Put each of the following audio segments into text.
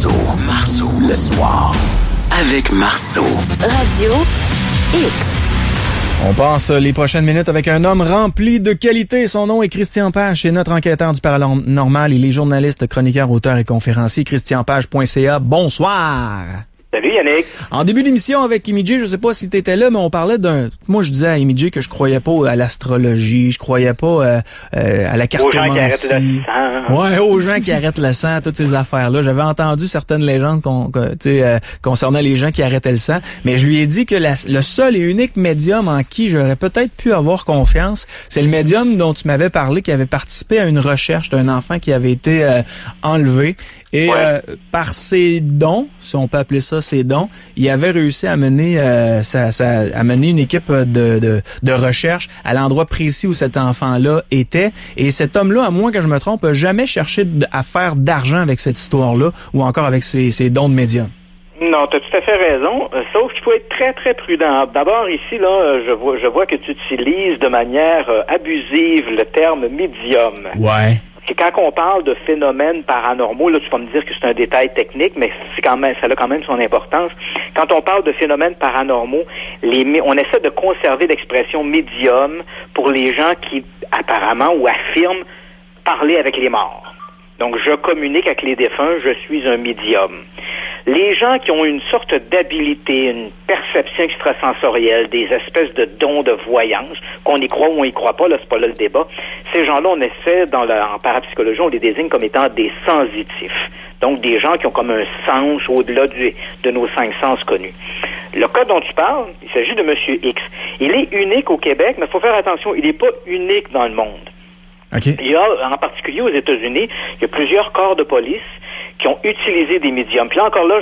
Marceau, le soir, avec Marceau. Radio X. On passe les prochaines minutes avec un homme rempli de qualité. Son nom est Christian Page. C'est notre enquêteur du paranormal. Il est journaliste, chroniqueur, auteur et conférencier. ChristianPage.ca. Bonsoir. Salut Yannick. En début d'émission avec Imidjé, je sais pas si t'étais là, mais on parlait moi je disais à Imidjé que je croyais pas à l'astrologie, je croyais pas à la cartomancie. Aux gens qui arrêtent le sang. Ouais, aux gens qui arrêtent le sang, toutes ces affaires-là. J'avais entendu certaines légendes concernant les gens qui arrêtaient le sang, mais je lui ai dit que le seul et unique médium en qui j'aurais peut-être pu avoir confiance, c'est le médium dont tu m'avais parlé, qui avait participé à une recherche d'un enfant qui avait été enlevé. Et par ses dons, si on peut appeler ça ses dons, il avait réussi à mener une équipe de recherche à l'endroit précis où cet enfant-là était. Et cet homme-là, à moins que je me trompe, n'a jamais cherché à faire d'argent avec cette histoire-là ou encore avec ses dons de médium. Non, tu as tout à fait raison, sauf qu'il faut être très, très prudent. D'abord, ici, là, je vois que tu utilises de manière abusive le terme médium. Ouais. C'est quand on parle de phénomènes paranormaux, là, tu vas me dire que c'est un détail technique, mais ça a quand même son importance. Quand on parle de phénomènes paranormaux, on essaie de conserver l'expression médium pour les gens qui, apparemment, ou affirment parler avec les morts. Donc, je communique avec les défunts, je suis un médium. Les gens qui ont une sorte d'habilité, une perception extrasensorielle, des espèces de dons de voyance, qu'on y croit ou on y croit pas, là, c'est pas là le débat, ces gens-là, on essaie, en parapsychologie, on les désigne comme étant des sensitifs. Donc, des gens qui ont comme un sens au-delà de nos 5 sens connus. Le cas dont tu parles, il s'agit de Monsieur X. Il est unique au Québec, mais il faut faire attention, il n'est pas unique dans le monde. Okay. Il y a, en particulier aux États-Unis, il y a plusieurs corps de police qui ont utilisé des médiums. Puis là, encore là,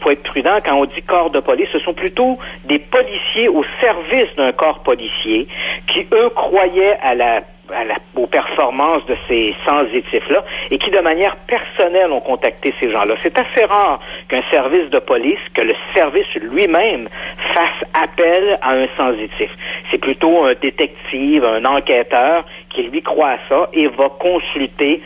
faut être prudent. Quand on dit corps de police, ce sont plutôt des policiers au service d'un corps policier qui, eux, croyaient aux performances de ces sensitifs-là et qui, de manière personnelle, ont contacté ces gens-là. C'est assez rare qu'un service de police, que le service lui-même fasse appel à un sensitif. C'est plutôt un détective, un enquêteur qui, lui, croit à ça et va consulter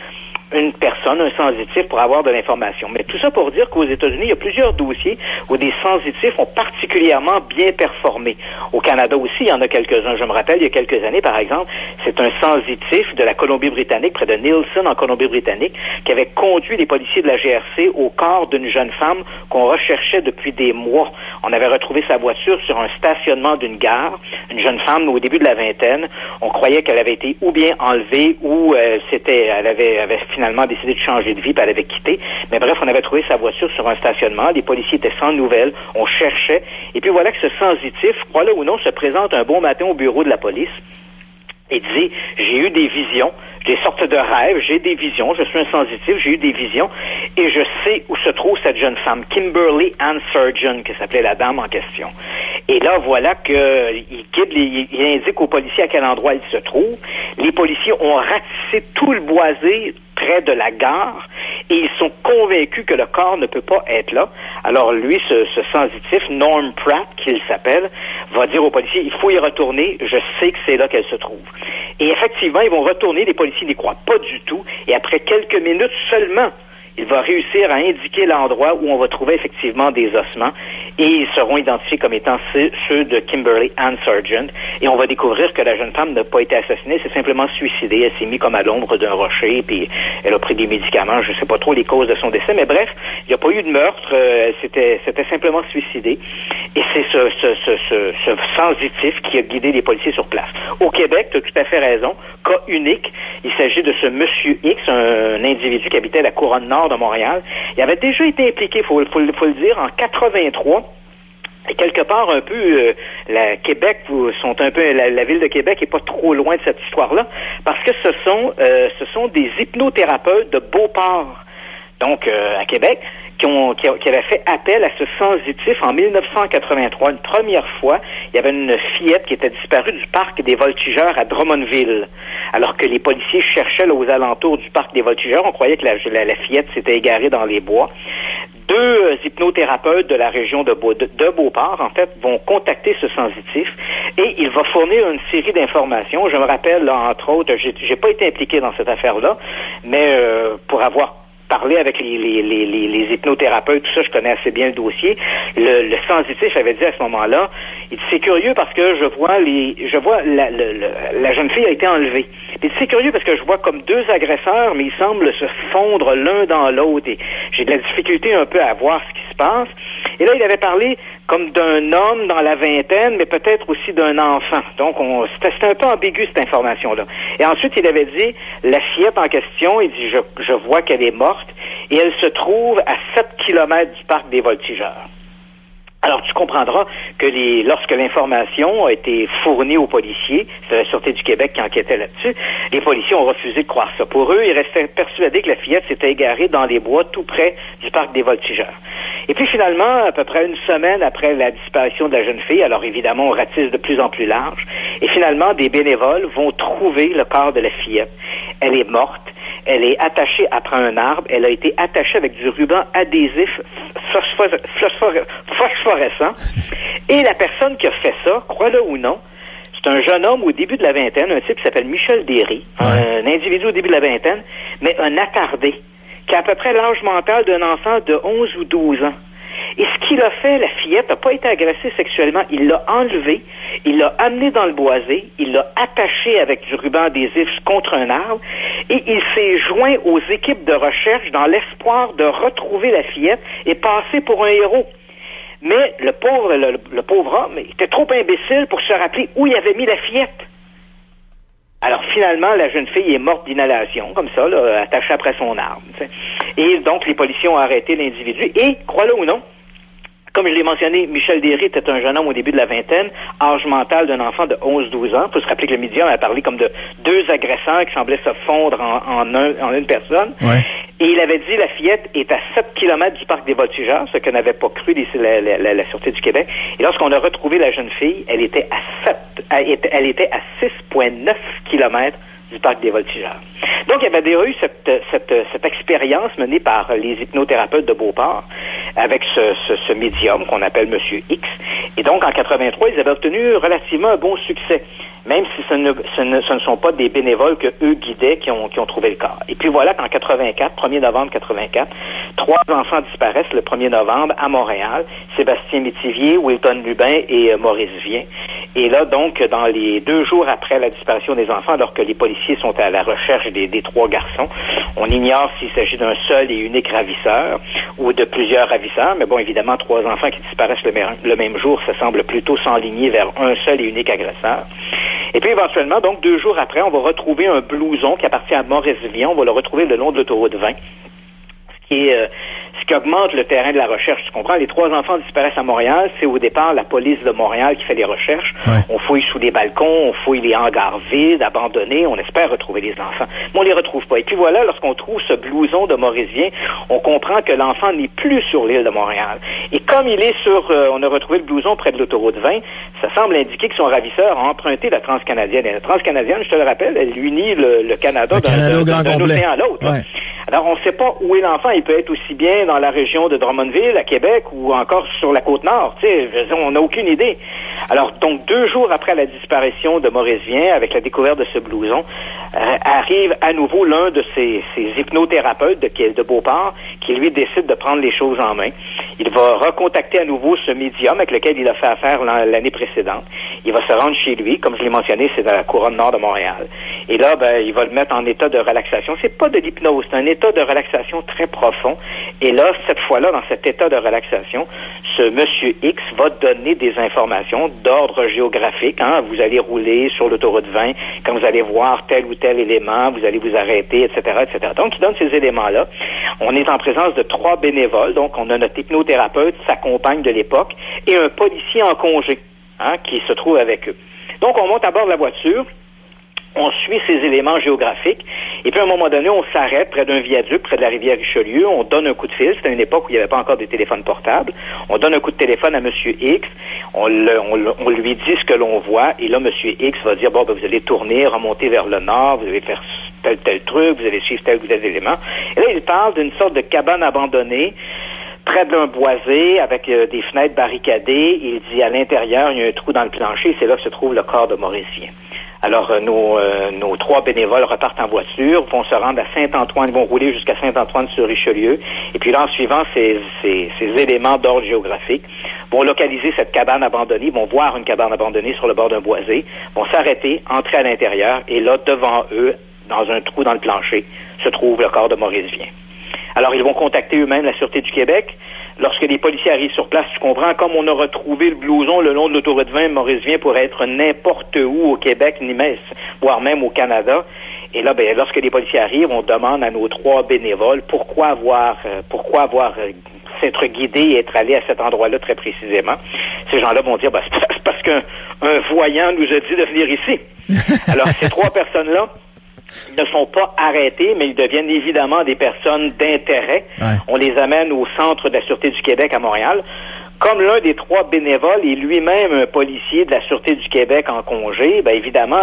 une personne, un sensitif, pour avoir de l'information. Mais tout ça pour dire qu'aux États-Unis, il y a plusieurs dossiers où des sensitifs ont particulièrement bien performé. Au Canada aussi, il y en a quelques-uns. Je me rappelle, il y a quelques années, par exemple, c'est un sensitif de la Colombie-Britannique, près de Nielsen, en Colombie-Britannique, qui avait conduit les policiers de la GRC au corps d'une jeune femme qu'on recherchait depuis des mois. On avait retrouvé sa voiture sur un stationnement d'une gare, une jeune femme au début de la vingtaine. On croyait qu'elle avait été ou bien enlevée ou elle avait finalement décidé de changer de vie, puis elle avait quitté. Mais bref, on avait trouvé sa voiture sur un stationnement. Les policiers étaient sans nouvelles. On cherchait. Et puis voilà que ce sensitif, crois-le ou non, se présente un bon matin au bureau de la police et dit, j'ai eu des visions, des sortes de rêves, j'ai des visions, je suis un sensitif, j'ai eu des visions, et je sais où se trouve cette jeune femme, Kimberly Ann Surgeon, qui s'appelait la dame en question. Et là, voilà il indique aux policiers à quel endroit il se trouve. Les policiers ont ratissé tout le boisé près de la gare, et ils sont convaincus que le corps ne peut pas être là. Alors lui, ce sensitif, Norm Pratt, qu'il s'appelle, va dire aux policiers, il faut y retourner, je sais que c'est là qu'elle se trouve. Et effectivement, ils vont retourner, les policiers n'y croient pas du tout, et après quelques minutes seulement, il va réussir à indiquer l'endroit où on va trouver effectivement des ossements, et ils seront identifiés comme étant ceux de Kimberly Ann Surgeon, et on va découvrir que la jeune femme n'a pas été assassinée, c'est simplement suicidée. Elle s'est mise comme à l'ombre d'un rocher, puis elle a pris des médicaments, je sais pas trop les causes de son décès, mais bref, il n'y a pas eu de meurtre, c'était simplement suicidée, et c'est ce sensitif qui a guidé les policiers sur place. Au Québec, tu as tout à fait raison, cas unique, il s'agit de ce Monsieur X, un individu qui habitait la couronne nord de Montréal. Il avait déjà été impliqué, faut le dire, en 83. Et quelque part, un peu, la ville de Québec est pas trop loin de cette histoire-là, parce que ce sont des hypnothérapeutes de Beauport, donc à Québec, qui avaient fait appel à ce sensitif en 1983. Une première fois, il y avait une fillette qui était disparue du parc des Voltigeurs à Drummondville. Alors que les policiers cherchaient là, aux alentours du parc des Voltigeurs, on croyait que la fillette s'était égarée dans les bois. 2 hypnothérapeutes de la région de Beauport, en fait, vont contacter ce sensitif et il va fournir une série d'informations. Je me rappelle, là, entre autres, j'ai pas été impliqué dans cette affaire-là, mais pour avoir parlé avec les hypnothérapeutes, tout ça, je connais assez bien le dossier. Le sensitif avait dit à ce moment-là, il dit, c'est curieux parce que je vois la jeune fille a été enlevée. Il dit, c'est curieux parce que je vois comme deux agresseurs, mais ils semblent se fondre l'un dans l'autre et j'ai de la difficulté un peu à voir ce qui se passe. Et là, il avait parlé comme d'un homme dans la vingtaine, mais peut-être aussi d'un enfant. Donc, c'était un peu ambigu, cette information-là. Et ensuite, il avait dit, la fillette en question, il dit, je vois qu'elle est morte, et elle se trouve à 7 kilomètres du parc des Voltigeurs. Alors, tu comprendras que lorsque l'information a été fournie aux policiers, c'est la Sûreté du Québec qui enquêtait là-dessus, les policiers ont refusé de croire ça. Pour eux, ils restaient persuadés que la fillette s'était égarée dans les bois tout près du parc des Voltigeurs. Et puis finalement, à peu près une semaine après la disparition de la jeune fille, alors évidemment, on ratisse de plus en plus large, et finalement, des bénévoles vont trouver le corps de la fillette. Elle est morte. Elle est attachée après un arbre. Elle a été attachée avec du ruban adhésif phosphorescent. Et la personne qui a fait ça, crois-le ou non, c'est un jeune homme au début de la vingtaine, un type qui s'appelle Michel Derry, un individu au début de la vingtaine, mais un attardé, qui a à peu près l'âge mental d'un enfant de 11 ou 12 ans. Et ce qu'il a fait, la fillette n'a pas été agressée sexuellement. Il l'a enlevée, il l'a amenée dans le boisé, il l'a attachée avec du ruban adhésif contre un arbre, et il s'est joint aux équipes de recherche dans l'espoir de retrouver la fillette et passer pour un héros. Mais le pauvre homme était trop imbécile pour se rappeler où il avait mis la fillette. Alors finalement, la jeune fille est morte d'inhalation, comme ça, là, attachée après son arbre. T'sais. Et donc, les policiers ont arrêté l'individu. Et, crois-le ou non, comme je l'ai mentionné, Michel Derry était un jeune homme au début de la vingtaine, âge mental d'un enfant de 11-12 ans. Il faut se rappeler que le médium a parlé comme de deux agresseurs qui semblaient se fondre en une personne. Ouais. Et il avait dit la fillette est à 7 kilomètres du parc des Voltigeurs, ce que n'avait pas cru la Sûreté du Québec. Et lorsqu'on a retrouvé la jeune fille, elle était à 6,9 kilomètres du parc des Voltigeurs. Donc, il y avait déjà eu cette expérience menée par les hypnothérapeutes de Beauport avec ce médium qu'on appelle Monsieur X. Et donc, en 83, ils avaient obtenu relativement un bon succès, même si ce ne sont pas des bénévoles que eux guidaient qui ont trouvé le corps. Et puis voilà qu'en 1er novembre 84, 3 enfants disparaissent le 1er novembre à Montréal, Sébastien Métivier, Wilton Lubin et Maurice Vien. Et là, donc, dans les 2 jours après la disparition des enfants, alors que les policiers sont à la recherche des 3 garçons, on ignore s'il s'agit d'un seul et unique ravisseur ou de plusieurs ravisseurs, mais bon, évidemment, 3 enfants qui disparaissent le même jour, ça semble plutôt s'enligner vers un seul et unique agresseur. Et puis, éventuellement, donc, 2 jours après, on va retrouver un blouson qui appartient à Maurice Vien, on va le retrouver le long de l'autoroute 20, ce qui augmente le terrain de la recherche. Tu comprends? Les 3 enfants disparaissent à Montréal. C'est au départ la police de Montréal qui fait les recherches. Ouais. On fouille sous les balcons, on fouille les hangars vides, abandonnés. On espère retrouver les enfants. Mais on les retrouve pas. Et puis voilà, lorsqu'on trouve ce blouson de Maurice Vien, on comprend que l'enfant n'est plus sur l'île de Montréal. Et comme il est on a retrouvé le blouson près de l'autoroute 20, ça semble indiquer que son ravisseur a emprunté la Transcanadienne. Et la Transcanadienne, je te le rappelle, elle unit le Canada d'un océan à l'autre. Ouais. Alors, on ne sait pas où est l'enfant. Il peut être aussi bien dans la région de Drummondville, à Québec, ou encore sur la Côte-Nord. Tu sais, on n'a aucune idée. Alors, donc, 2 jours après la disparition de Maurice Vien, avec la découverte de ce blouson, arrive à nouveau l'un de ces hypnothérapeutes de Beauport qui, lui, décide de prendre les choses en main. Il va recontacter à nouveau ce médium avec lequel il a fait affaire l'année précédente. Il va se rendre chez lui. Comme je l'ai mentionné, c'est dans la couronne nord de Montréal. Et là, il va le mettre en état de relaxation. C'est pas de l'hypnose, c'est un état de relaxation très profond. Et là, cette fois-là, dans cet état de relaxation, ce monsieur X va donner des informations d'ordre géographique. Hein? Vous allez rouler sur l'autoroute 20, quand vous allez voir tel ou tel élément, vous allez vous arrêter, etc., etc. Donc, il donne ces éléments-là. On est en présence de 3 bénévoles. Donc, on a notre hypnothérapeute, sa compagne de l'époque, et un policier en congé, qui se trouve avec eux. Donc, on monte à bord de la voiture. On suit ces éléments géographiquiques, et puis à un moment donné, on s'arrête près d'un viaduc, près de la rivière Richelieu, on donne un coup de fil, c'était une époque où il n'y avait pas encore de téléphone portable, on donne un coup de téléphone à Monsieur X, on lui dit ce que l'on voit, et là, Monsieur X va dire, vous allez tourner, remonter vers le nord, vous allez faire tel truc, vous allez suivre tel ou tel élément. Et là, il parle d'une sorte de cabane abandonnée, près d'un boisé, avec des fenêtres barricadées. Il dit, à l'intérieur, il y a un trou dans le plancher, c'est là que se trouve le corps de Maurice Vien. Alors, nos 3 bénévoles repartent en voiture, vont se rendre à Saint-Antoine, vont rouler jusqu'à Saint-Antoine-sur-Richelieu. Et puis là, en suivant ces éléments d'ordre géographique, vont localiser cette cabane abandonnée, vont voir une cabane abandonnée sur le bord d'un boisé, vont s'arrêter, entrer à l'intérieur, et là, devant eux, dans un trou dans le plancher, se trouve le corps de Maurice Vien. Alors, ils vont contacter eux-mêmes la Sûreté du Québec. Lorsque les policiers arrivent sur place, tu comprends, comme on a retrouvé le blouson le long de l'autoroute 20, Maurice Vien pourrait être n'importe où au Québec, voire même au Canada. Et là, lorsque les policiers arrivent, on demande à nos 3 bénévoles pourquoi avoir s'être guidés et être allés à cet endroit-là très précisément. Ces gens-là vont dire, c'est parce qu'un voyant nous a dit de venir ici. Alors, ces 3 personnes-là ne sont pas arrêtés, mais ils deviennent évidemment des personnes d'intérêt. Ouais. On les amène au centre de la Sûreté du Québec à Montréal. Comme l'un des 3 bénévoles est lui-même un policier de la Sûreté du Québec en congé, évidemment,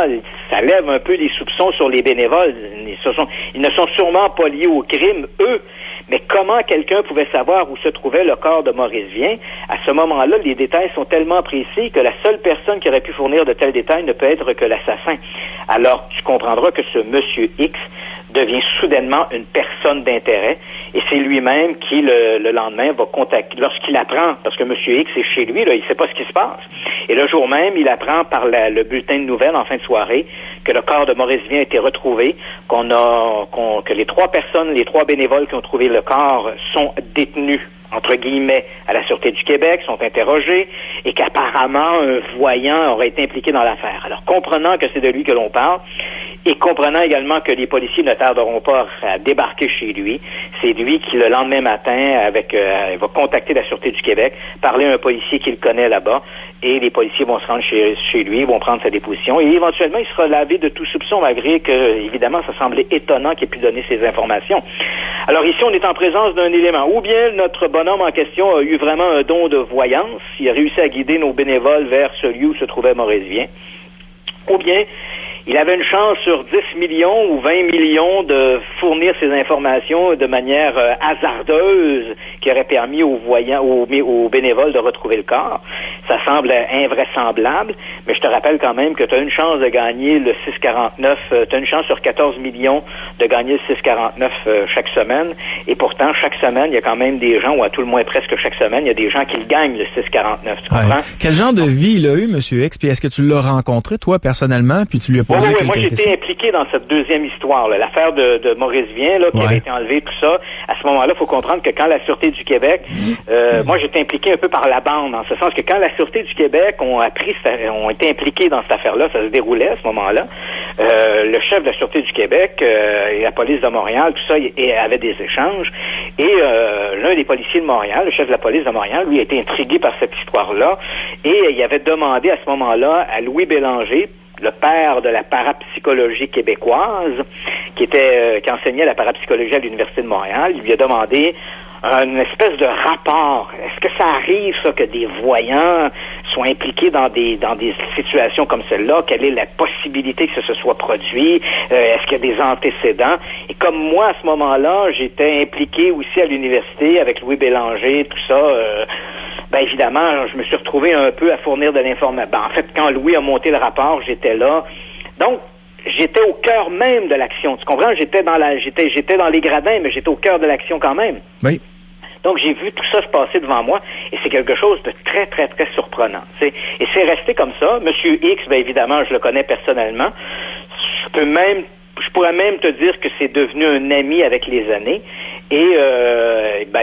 ça lève un peu les soupçons sur les bénévoles. Ils ne sont sûrement pas liés au crime, eux. Mais comment quelqu'un pouvait savoir où se trouvait le corps de Maurice Vien? À ce moment-là, les détails sont tellement précis que la seule personne qui aurait pu fournir de tels détails ne peut être que l'assassin. Alors, tu comprendras que ce monsieur X devient soudainement une personne d'intérêt et c'est lui-même qui, le lendemain, va contacter, lorsqu'il apprend, parce que monsieur X est chez lui, là, il sait pas ce qui se passe. Et le jour même, il apprend par le bulletin de nouvelles en fin de soirée que le corps de Maurice Vien a été retrouvé, que les 3 personnes, les 3 bénévoles qui ont trouvé le corps sont détenus, entre guillemets, à la Sûreté du Québec, sont interrogés, et qu'apparemment un voyant aurait été impliqué dans l'affaire. Alors, comprenant que c'est de lui que l'on parle, et comprenant également que les policiers ne tarderont pas à débarquer chez lui, c'est lui qui, le lendemain matin, va contacter la Sûreté du Québec, parler à un policier qu'il connaît là-bas, et les policiers vont se rendre chez lui, vont prendre sa déposition, et éventuellement, il sera lavé de tout soupçon, malgré que, évidemment, ça semblait étonnant qu'il ait pu donner ces informations. Alors ici, on est en présence d'un élément. Ou bien notre bonhomme en question a eu vraiment un don de voyance, il a réussi à guider nos bénévoles vers ce lieu où se trouvait Maurice Vien, ou bien il avait une chance sur 10 millions ou 20 millions de fournir ces informations de manière hasardeuse qui aurait permis aux bénévoles de retrouver le corps. Ça semble invraisemblable, mais je te rappelle quand même que tu as une chance de gagner le 649, tu as une chance sur 14 millions de gagner le 649 chaque semaine, et pourtant, chaque semaine, il y a quand même des gens, ou à tout le moins presque chaque semaine, il y a des gens qui gagnent le 649, tu comprends? Quel genre de vie il a eu, M. X, puis est-ce que tu l'as rencontré, toi, personnellement, puis tu lui as posé quelques questions? Moi, j'étais impliqué dans cette deuxième histoire, là, l'affaire de Maurice Vien, là, qui avait été enlevé, tout ça. À ce moment-là, il faut comprendre que quand la Sûreté du Québec, moi, j'étais impliqué un peu par la bande, en ce sens que quand la Sûreté du Québec ont été impliqués dans cette affaire-là, ça se déroulait à ce moment-là, le chef de la Sûreté du Québec et la police de Montréal, tout ça, avait des échanges, et l'un des policiers de Montréal, le chef de la police de Montréal, lui, a été intrigué par cette histoire-là, et il avait demandé à ce moment-là à Louis Bélanger, le père de la parapsychologie québécoise, qui enseignait la parapsychologie à l'Université de Montréal, il lui a demandé une espèce de rapport. Est-ce que ça arrive, ça, que des voyants soient impliqués dans des situations comme celle-là? Quelle est la possibilité que ça se soit produit? Est-ce qu'il y a des antécédents? Et comme moi, à ce moment-là, j'étais impliqué aussi à l'université avec Louis Bélanger, tout ça, évidemment, je me suis retrouvé un peu à fournir de l'information. En fait, quand Louis a monté le rapport, j'étais là. Donc, j'étais au cœur même de l'action. Tu comprends? J'étais dans les gradins, mais j'étais au cœur de l'action quand même. Oui. Donc, j'ai vu tout ça se passer devant moi, et c'est quelque chose de très, très, très surprenant. Et c'est resté comme ça. Monsieur X, évidemment, je le connais personnellement. Je pourrais même te dire que c'est devenu un ami avec les années. Et,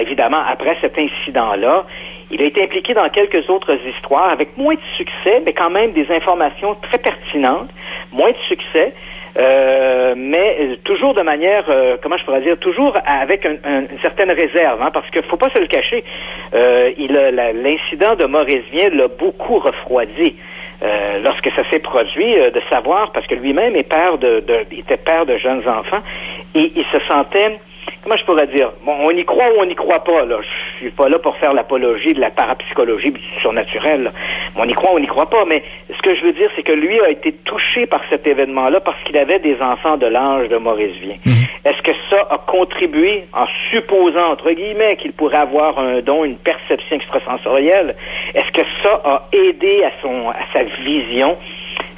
évidemment, après cet incident-là, il a été impliqué dans quelques autres histoires avec moins de succès, mais quand même des informations très pertinentes, moins de succès, mais toujours de manière, toujours avec une certaine réserve, parce que faut pas se le cacher, l'incident de Maurice Vien l'a beaucoup refroidi. Lorsque ça s'est produit, de savoir, parce que lui-même était père de jeunes enfants, et il se sentait, comment je pourrais dire, on y croit ou on n'y croit pas, là. Je suis pas là pour faire l'apologie de la parapsychologie du surnaturel, là. On y croit ou on n'y croit pas, mais ce que je veux dire, c'est que lui a été touché par cet événement-là parce qu'il avait des enfants de l'âge de Maurice Vien. Est-ce que ça a contribué, en supposant, entre guillemets, qu'il pourrait avoir un don, une perception extrasensorielle? Est-ce que ça a aidé à sa vision?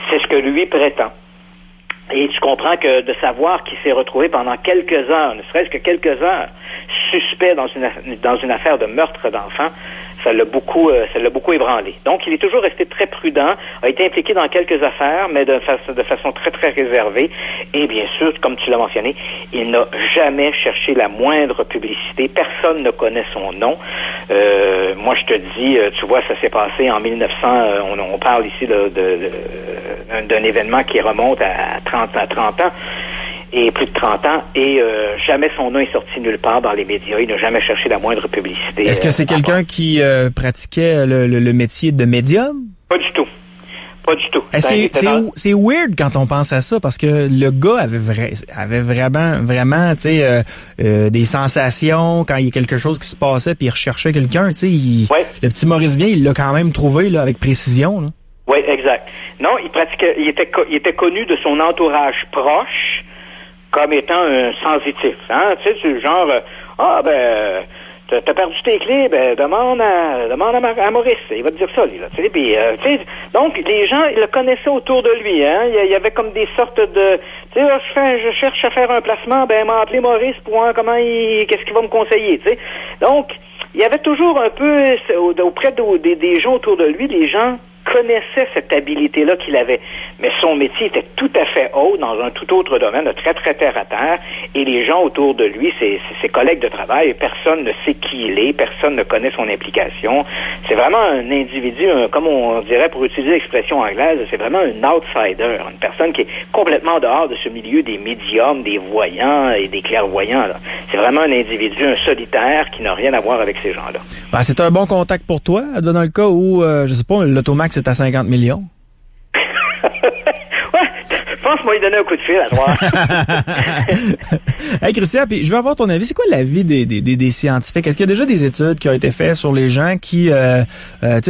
C'est ce que lui prétend. Et tu comprends que de savoir qu'il s'est retrouvé pendant quelques heures, ne serait-ce que quelques heures, suspect dans une affaire de meurtre d'enfant, ça l'a beaucoup ébranlé. Donc, il est toujours resté très prudent, a été impliqué dans quelques affaires, mais de façon très, très réservée. Et bien sûr, comme tu l'as mentionné, il n'a jamais cherché la moindre publicité. Personne ne connaît son nom. Moi, je te dis, tu vois, ça s'est passé en 1900. On parle ici d'un événement qui remonte à 30 ans. Et plus de 30 ans, et jamais son nom est sorti nulle part dans les médias. Il n'a jamais cherché la moindre publicité. Est-ce que c'est quelqu'un qui pratiquait le métier de médium? Pas du tout. Pas du tout. C'est weird quand on pense à ça, parce que le gars avait vraiment, tu sais, des sensations quand il y a quelque chose qui se passait, puis il recherchait quelqu'un, tu sais. Le petit Maurice Vien, il l'a quand même trouvé là avec précision. Là. Oui, exact. Non, il était connu de son entourage proche comme étant un sensitif, hein, tu sais, c'est genre, t'as perdu tes clés, demande à Maurice, il va te dire ça, lui, là, tu sais, puis, tu sais, donc, les gens, ils le connaissaient autour de lui, hein, il y avait comme des sortes de, tu sais, je cherche à faire un placement, m'a appelé Maurice pour voir qu'est-ce qu'il va me conseiller, tu sais, donc, il y avait toujours un peu, auprès des gens autour de lui, les gens connaissait cette habilité-là qu'il avait. Mais son métier était tout à fait haut dans un tout autre domaine, très, très terre à terre, et les gens autour de lui, ses collègues de travail, personne ne sait qui il est, personne ne connaît son implication. C'est vraiment un individu, comme on dirait pour utiliser l'expression anglaise, c'est vraiment un outsider, une personne qui est complètement dehors de ce milieu des médiums, des voyants et des clairvoyants, là. C'est vraiment un individu, un solitaire qui n'a rien à voir avec ces gens-là. Ben, c'est un bon contact pour toi, dans le cas où, je sais pas, l'Automax c'est à 50 millions. Ouais, je pense qu'il m'a donné un coup de fil à toi. Hey Christian, puis je veux avoir ton avis. C'est quoi l'avis des scientifiques? Est-ce qu'il y a déjà des études qui ont été faites sur les gens qui,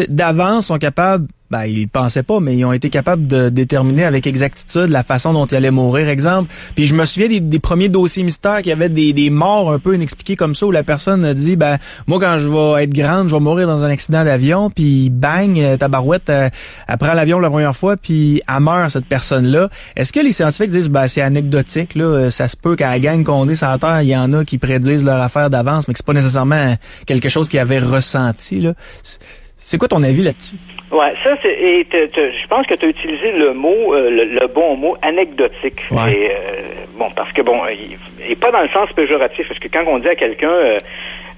d'avance sont capables, ils pensaient pas, mais ils ont été capables de déterminer avec exactitude la façon dont ils allaient mourir, exemple. Puis je me souviens des premiers dossiers mystères qui avaient des morts un peu inexpliquées comme ça, où la personne a dit, moi quand je vais être grande, je vais mourir dans un accident d'avion, puis bang, tabarouette, elle prend l'avion la première fois, puis elle meurt, cette personne-là. Est-ce que les scientifiques disent, c'est anecdotique, là, ça se peut qu'à la gang qu'on est sur la Terre, il y en a qui prédisent leur affaire d'avance, mais que c'est pas nécessairement quelque chose qu'ils avaient ressenti, là. C'est quoi ton avis là-dessus? Ouais, ça je pense que tu as utilisé le mot, le bon mot, anecdotique. Ouais. Et, parce que il est pas dans le sens péjoratif, parce que quand on dit à quelqu'un,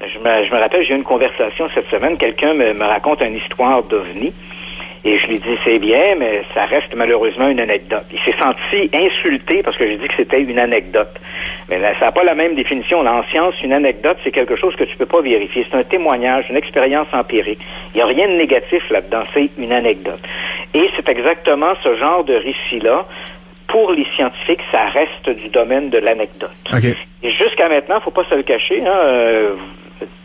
je me rappelle, j'ai eu une conversation cette semaine, quelqu'un me raconte une histoire d'OVNI. Et je lui dis, c'est bien, mais ça reste malheureusement une anecdote. Il s'est senti insulté parce que j'ai dit que c'était une anecdote. Mais là, ça n'a pas la même définition. Là, en science, une anecdote, c'est quelque chose que tu peux pas vérifier. C'est un témoignage, une expérience empirique. Il n'y a rien de négatif là-dedans. C'est une anecdote. Et c'est exactement ce genre de récit-là. Pour les scientifiques, ça reste du domaine de l'anecdote. Okay. Et jusqu'à maintenant, faut pas se le cacher,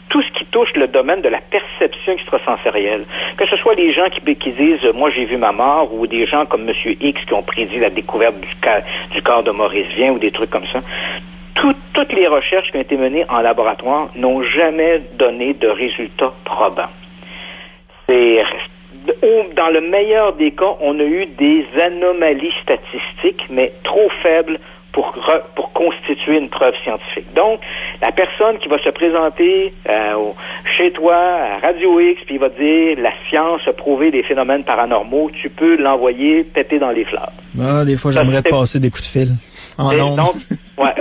tout ce qui touche le domaine de la perception extrasensorielle, que ce soit les gens qui disent « moi j'ai vu ma mort » ou des gens comme M. X qui ont prédit la découverte du corps de Maurice Vien ou des trucs comme ça, toutes les recherches qui ont été menées en laboratoire n'ont jamais donné de résultats probants. Dans le meilleur des cas, on a eu des anomalies statistiques, mais trop faibles pour constituer une preuve scientifique. Donc, la personne qui va se présenter chez toi, à Radio X, puis il va dire « La science a prouvé des phénomènes paranormaux », tu peux l'envoyer péter dans les fleurs. Des fois, j'aimerais te passer des coups de fil.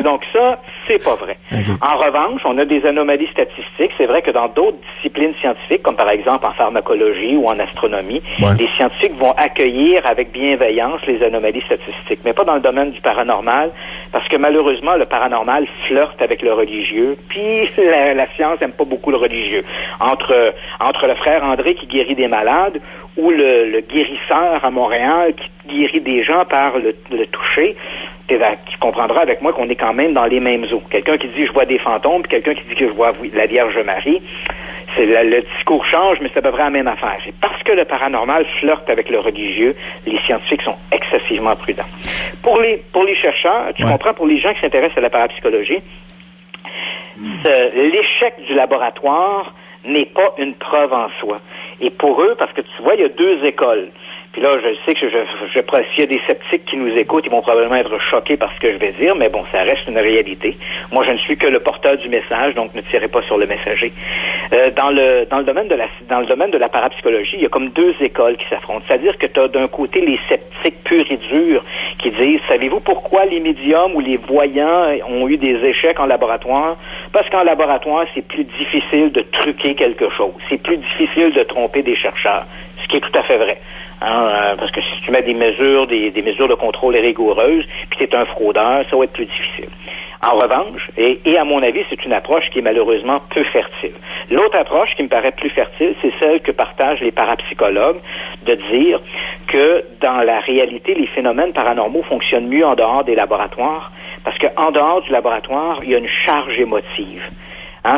Donc ça, c'est pas vrai. Okay. En revanche, on a des anomalies statistiques. C'est vrai que dans d'autres disciplines scientifiques, comme par exemple en pharmacologie ou en astronomie, les scientifiques vont accueillir avec bienveillance les anomalies statistiques, mais pas dans le domaine du paranormal, parce que malheureusement, le paranormal flirte avec le religieux, puis la science n'aime pas beaucoup le religieux. Entre le frère André qui guérit des malades ou le guérisseur à Montréal qui guérit des gens par le toucher, tu comprendras avec moi qu'on est quand même dans les mêmes eaux. Quelqu'un qui dit « je vois des fantômes », puis quelqu'un qui dit que je vois la Vierge Marie, le discours change, mais c'est à peu près la même affaire. C'est parce que le paranormal flirte avec le religieux, les scientifiques sont excessivement prudents. Pour les chercheurs, tu comprends, pour les gens qui s'intéressent à la parapsychologie, l'échec du laboratoire n'est pas une preuve en soi. Et pour eux, parce que tu vois, il y a deux écoles. Puis là, je sais que s'il y a des sceptiques qui nous écoutent, ils vont probablement être choqués par ce que je vais dire, mais bon, ça reste une réalité. Moi, je ne suis que le porteur du message, donc ne tirez pas sur le messager. Dans le domaine de la parapsychologie, il y a comme deux écoles qui s'affrontent. C'est-à-dire que tu as d'un côté les sceptiques purs et durs qui disent, savez-vous pourquoi les médiums ou les voyants ont eu des échecs en laboratoire? Parce qu'en laboratoire, c'est plus difficile de truquer quelque chose. C'est plus difficile de tromper des chercheurs. Ce qui est tout à fait vrai. Parce que si tu mets des mesures de contrôle rigoureuses, puis tu es un fraudeur, ça va être plus difficile. En revanche, et à mon avis, c'est une approche qui est malheureusement peu fertile. L'autre approche qui me paraît plus fertile, c'est celle que partagent les parapsychologues, de dire que dans la réalité, les phénomènes paranormaux fonctionnent mieux en dehors des laboratoires, parce qu'en dehors du laboratoire, il y a une charge émotive.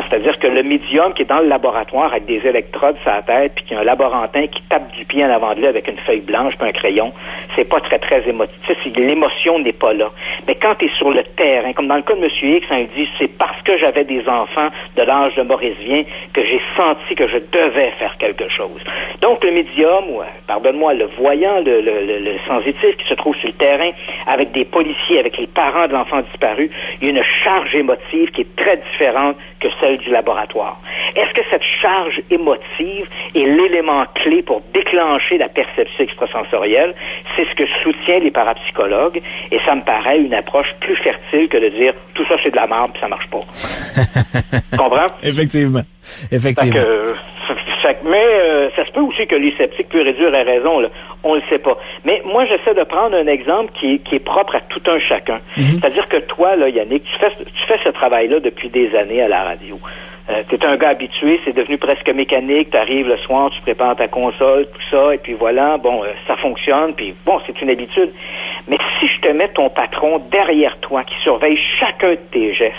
C'est-à-dire que le médium qui est dans le laboratoire avec des électrodes sur la tête, puis qu'il y a un laborantin qui tape du pied en avant de lui avec une feuille blanche puis un crayon, c'est pas très, très émotif. L'émotion n'est pas là. Mais quand tu es sur le terrain, comme dans le cas de M. X, il dit, c'est parce que j'avais des enfants de l'âge de Maurice Vien que j'ai senti que je devais faire quelque chose. Donc le médium, le voyant, le sensitif qui se trouve sur le terrain, avec des policiers, avec les parents de l'enfant disparu, il y a une charge émotive qui est très différente que celle du laboratoire. Est-ce que cette charge émotive est l'élément clé pour déclencher la perception extrasensorielle? C'est ce que soutiennent les parapsychologues, et ça me paraît une approche plus fertile que de dire tout ça c'est de la merde puis ça marche pas. Tu comprends? Effectivement. Mais ça se peut aussi que les sceptiques purs et durs aient raison, là. On le sait pas. Mais moi, j'essaie de prendre un exemple qui est propre à tout un chacun. Mm-hmm. C'est-à-dire que toi, là, Yannick, tu fais ce travail-là depuis des années à la radio. T'es un gars habitué, c'est devenu presque mécanique, t'arrives le soir, tu prépares ta console, tout ça, et puis voilà, ça fonctionne, puis bon, c'est une habitude. Mais si je te mets ton patron derrière toi, qui surveille chacun de tes gestes,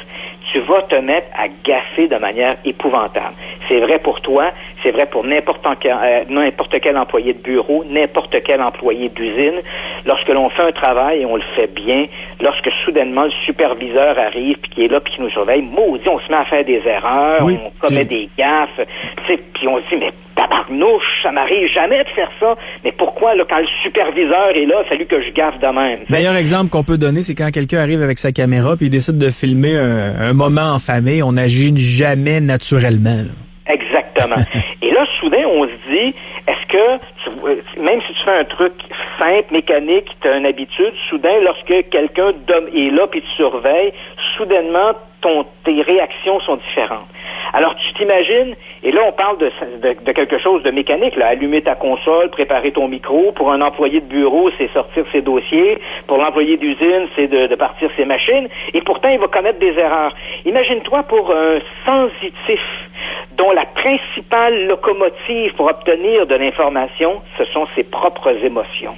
tu vas te mettre à gaffer de manière épouvantable. C'est vrai pour toi, c'est vrai pour n'importe quel employé de bureau, n'importe quel employé d'usine. Lorsque l'on fait un travail et on le fait bien, lorsque soudainement le superviseur arrive puis qui est là puis qui nous surveille, maudit, on se met à faire des erreurs, oui, on commet des gaffes, puis on se dit, mais tabarnouche, ça m'arrive jamais de faire ça. Mais pourquoi, là, quand le superviseur est là, il a fallu que je gaffe de même? Le meilleur exemple qu'on peut donner, c'est quand quelqu'un arrive avec sa caméra puis il décide de filmer un moment en famille, on n'agit jamais naturellement, là. Exactement. Et là, soudain, on se dit, est-ce que, même si tu fais un truc simple, mécanique, tu as une habitude, soudain, lorsque quelqu'un est là puis tu surveilles, soudainement, tes réactions sont différentes. Alors, tu t'imagines, et là, on parle de quelque chose de mécanique, là, allumer ta console, préparer ton micro. Pour un employé de bureau, c'est sortir ses dossiers. Pour l'employé d'usine, c'est de partir ses machines. Et pourtant, il va commettre des erreurs. Imagine-toi pour un sensitif dont la principale locomotive pour obtenir de l'information, ce sont ses propres émotions.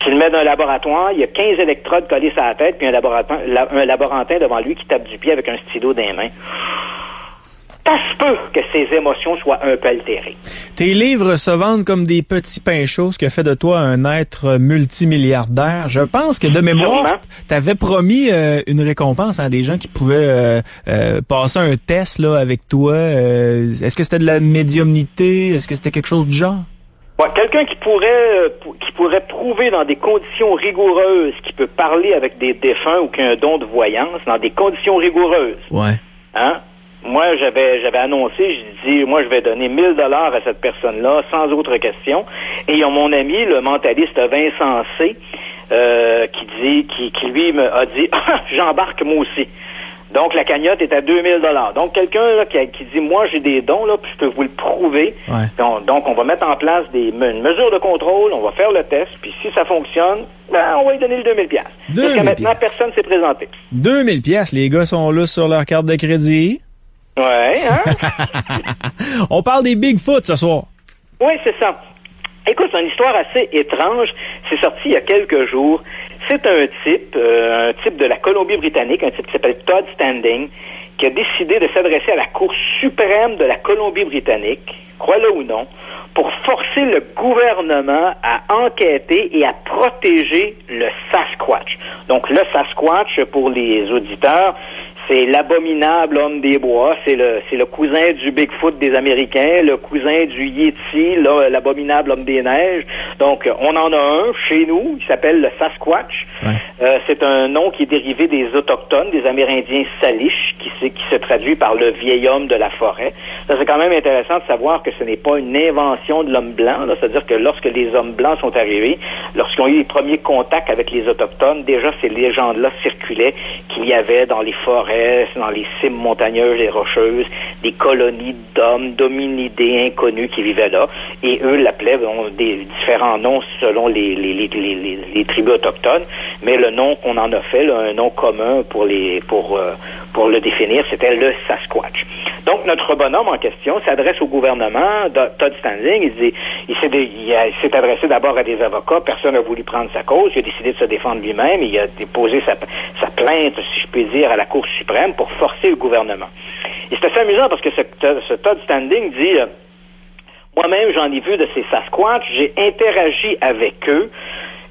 Tu le mets dans un laboratoire, il y a 15 électrodes collées sur la tête, puis un laborantin devant lui qui tape du pied avec un stylo dans les mains. Ça se peut que ses émotions soient un peu altérées. Tes livres se vendent comme des petits pains chauds, ce qui fait de toi un être multimilliardaire. Je pense que de mémoire, t'avais promis une récompense à des gens qui pouvaient passer un test là avec toi. Est-ce que c'était de la médiumnité? Est-ce que c'était quelque chose du genre? Ouais, quelqu'un qui pourrait prouver dans des conditions rigoureuses qu'il peut parler avec des défunts ou qui a un don de voyance dans des conditions rigoureuses. Ouais. Hein? Moi, j'avais annoncé, j'ai dit, moi, je vais donner 1 000 $ à cette personne-là, sans autre question. Et il y a mon ami, le mentaliste Vincent C., qui lui a dit, j'embarque moi aussi. Donc, la cagnotte est à 2 000 $. Donc, quelqu'un là, qui dit, moi, j'ai des dons, là, puis je peux vous le prouver. Ouais. Donc, on va mettre en place une mesure de contrôle, on va faire le test, puis si ça fonctionne, on va lui donner le 2 000 $. Jusqu'à maintenant, personne s'est présenté. 2 000 $, les gars sont là sur leur carte de crédit. Ouais, hein? On parle des Bigfoot ce soir. Oui, c'est ça. Écoute, c'est une histoire assez étrange. C'est sorti il y a quelques jours. C'est un type de la Colombie-Britannique, un type qui s'appelle Todd Standing, qui a décidé de s'adresser à la Cour suprême de la Colombie-Britannique, crois-le ou non, pour forcer le gouvernement à enquêter et à protéger le Sasquatch. Donc, le Sasquatch, pour les auditeurs, C'est l'abominable homme des bois, c'est le cousin du Bigfoot des Américains, le cousin du Yeti, là, l'abominable homme des neiges. Donc, on en a un chez nous, il s'appelle le Sasquatch. Ouais. C'est un nom qui est dérivé des Autochtones, des Amérindiens Salish, qui se traduit par le vieil homme de la forêt. Ça, c'est quand même intéressant de savoir que ce n'est pas une invention de l'homme blanc, là. C'est-à-dire que lorsque les hommes blancs sont arrivés, lorsqu'ils ont eu les premiers contacts avec les Autochtones, déjà ces légendes-là circulaient qu'il y avait dans les forêts, dans les cimes montagneuses et rocheuses, des colonies d'hommes, d'hominidés inconnus qui vivaient là. Et eux l'appelaient des différents noms selon les tribus autochtones. Mais le nom qu'on en a fait, là, un nom commun pour le définir, c'était le Sasquatch. Donc, notre bonhomme en question s'adresse au gouvernement. Todd Standing, il s'est adressé d'abord à des avocats. Personne n'a voulu prendre sa cause. Il a décidé de se défendre lui-même. Il a déposé sa plainte, si je puis dire, à la Cour suprême pour forcer le gouvernement. Et c'est assez amusant parce que ce Todd Standing dit moi-même, j'en ai vu de ces Sasquatch. J'ai interagi avec eux.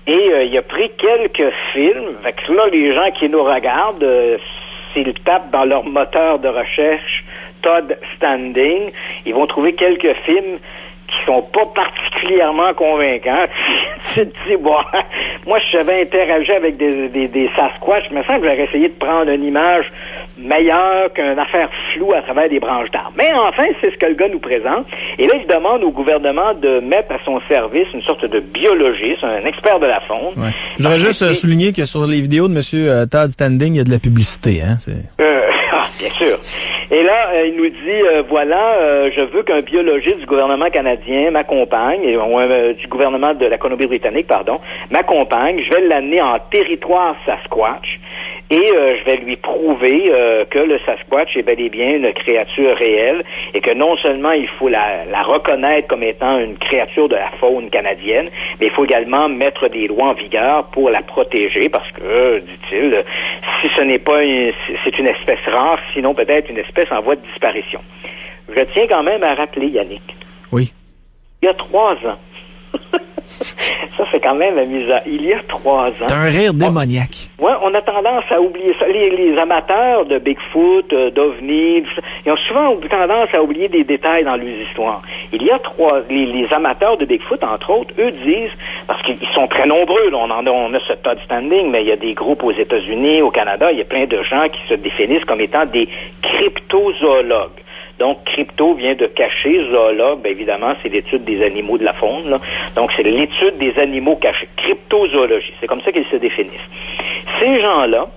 Et il a pris quelques films. Fait que là, les gens qui nous regardent, s'ils tapent dans leur moteur de recherche Todd Standing, ils vont trouver quelques films qui sont pas particulièrement convaincants. Tu te dis, bon, moi, si j'avais interagi avec des Sasquatch, il me semble que j'aurais essayé de prendre une image meilleure qu'une affaire floue à travers des branches d'arbres. Mais enfin, c'est ce que le gars nous présente. Et là, il demande au gouvernement de mettre à son service une sorte de biologiste, un expert de la faune. Ouais. Je voudrais juste souligner que sur les vidéos de M. Todd Standing, il y a de la publicité. Hein? Bien sûr. Et là, il nous dit, voilà, je veux qu'un biologiste du gouvernement canadien m'accompagne, du gouvernement de la Colombie-Britannique, pardon, m'accompagne. Je vais l'amener en territoire Sasquatch et je vais lui prouver que le Sasquatch est bel et bien une créature réelle et que non seulement il faut la reconnaître comme étant une créature de la faune canadienne, mais il faut également mettre des lois en vigueur pour la protéger parce que, dit-il, si ce n'est pas c'est une espèce rare, sinon peut-être une espèce en voie de disparition. Je tiens quand même à rappeler, Yannick. Oui. Il y a 3 ans. Ça, c'est quand même amusant. Il y a 3 ans. C'est un rire démoniaque. On a tendance à oublier ça. Les amateurs de Bigfoot, d'OVNI, ils ont souvent tendance à oublier des détails dans leurs histoires. Il y a les amateurs de Bigfoot, entre autres, eux disent, parce qu'ils sont très nombreux, là, on a ce Todd Standing, mais il y a des groupes aux États-Unis, au Canada, il y a plein de gens qui se définissent comme étant des cryptozoologues. Donc, crypto vient de cacher, zoologue, bien évidemment, c'est l'étude des animaux de la faune, là. Donc, c'est l'étude des animaux cachés. Cryptozoologie, c'est comme ça qu'ils se définissent. Ces gens-là,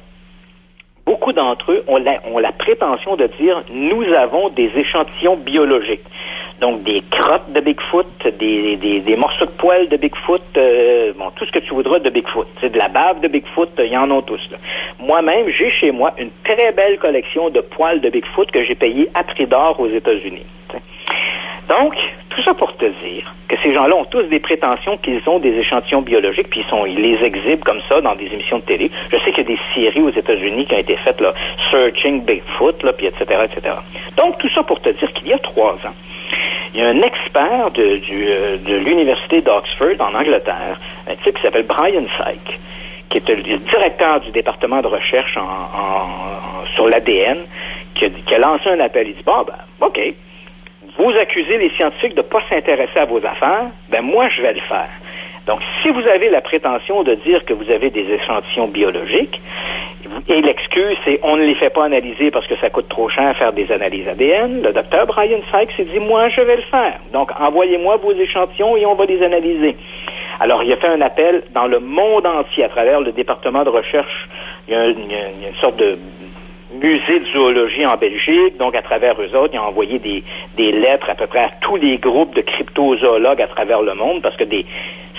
beaucoup d'entre eux ont la prétention de dire « nous avons des échantillons biologiques ». Donc, des crottes de Bigfoot, des morceaux de poils de Bigfoot, tout ce que tu voudras de Bigfoot. C'est de la bave de Bigfoot, il y en a tous, là. Moi-même, j'ai chez moi une très belle collection de poils de Bigfoot que j'ai payé à prix d'or aux États-Unis. T'sais. Donc, tout ça pour te dire que ces gens-là ont tous des prétentions qu'ils ont des échantillons biologiques, puis ils les exhibent comme ça dans des émissions de télé. Je sais qu'il y a des séries aux États-Unis qui ont été faites, là, Searching Bigfoot, là, puis etc., etc. Donc, tout ça pour te dire qu'il y a 3 ans, il y a un expert de l'Université d'Oxford, en Angleterre, un type qui s'appelle Brian Sykes, qui est le directeur du département de recherche sur l'ADN, qui a lancé un appel. Il dit, OK, vous accusez les scientifiques de ne pas s'intéresser à vos affaires, moi, je vais le faire. Donc, si vous avez la prétention de dire que vous avez des échantillons biologiques, et l'excuse, c'est on ne les fait pas analyser parce que ça coûte trop cher à faire des analyses ADN, le docteur Brian Sykes s'est dit, moi, je vais le faire. Donc, envoyez-moi vos échantillons et on va les analyser. Alors, il a fait un appel dans le monde entier à travers le département de recherche. Il y a une sorte de musée de zoologie en Belgique, donc à travers eux autres, ils ont envoyé des lettres à peu près à tous les groupes de cryptozoologues à travers le monde, parce que des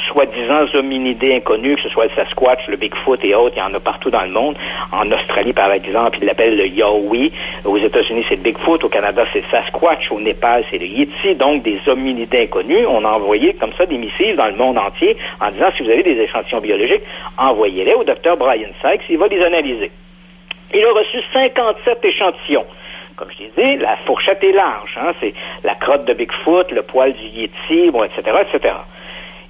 soi-disant hominidés inconnus, que ce soit le Sasquatch, le Bigfoot et autres, il y en a partout dans le monde. En Australie, par exemple, ils l'appellent le Yowie. Aux États-Unis, c'est le Bigfoot. Au Canada, c'est le Sasquatch. Au Népal, c'est le Yeti. Donc, des hominidés inconnus. On a envoyé comme ça des missives dans le monde entier en disant, si vous avez des échantillons biologiques, envoyez-les au docteur Brian Sykes. Il va les analyser. Il a reçu 57 échantillons. Comme je disais, la fourchette est large. Hein? C'est la crotte de Bigfoot, le poil du Yeti, etc., etc.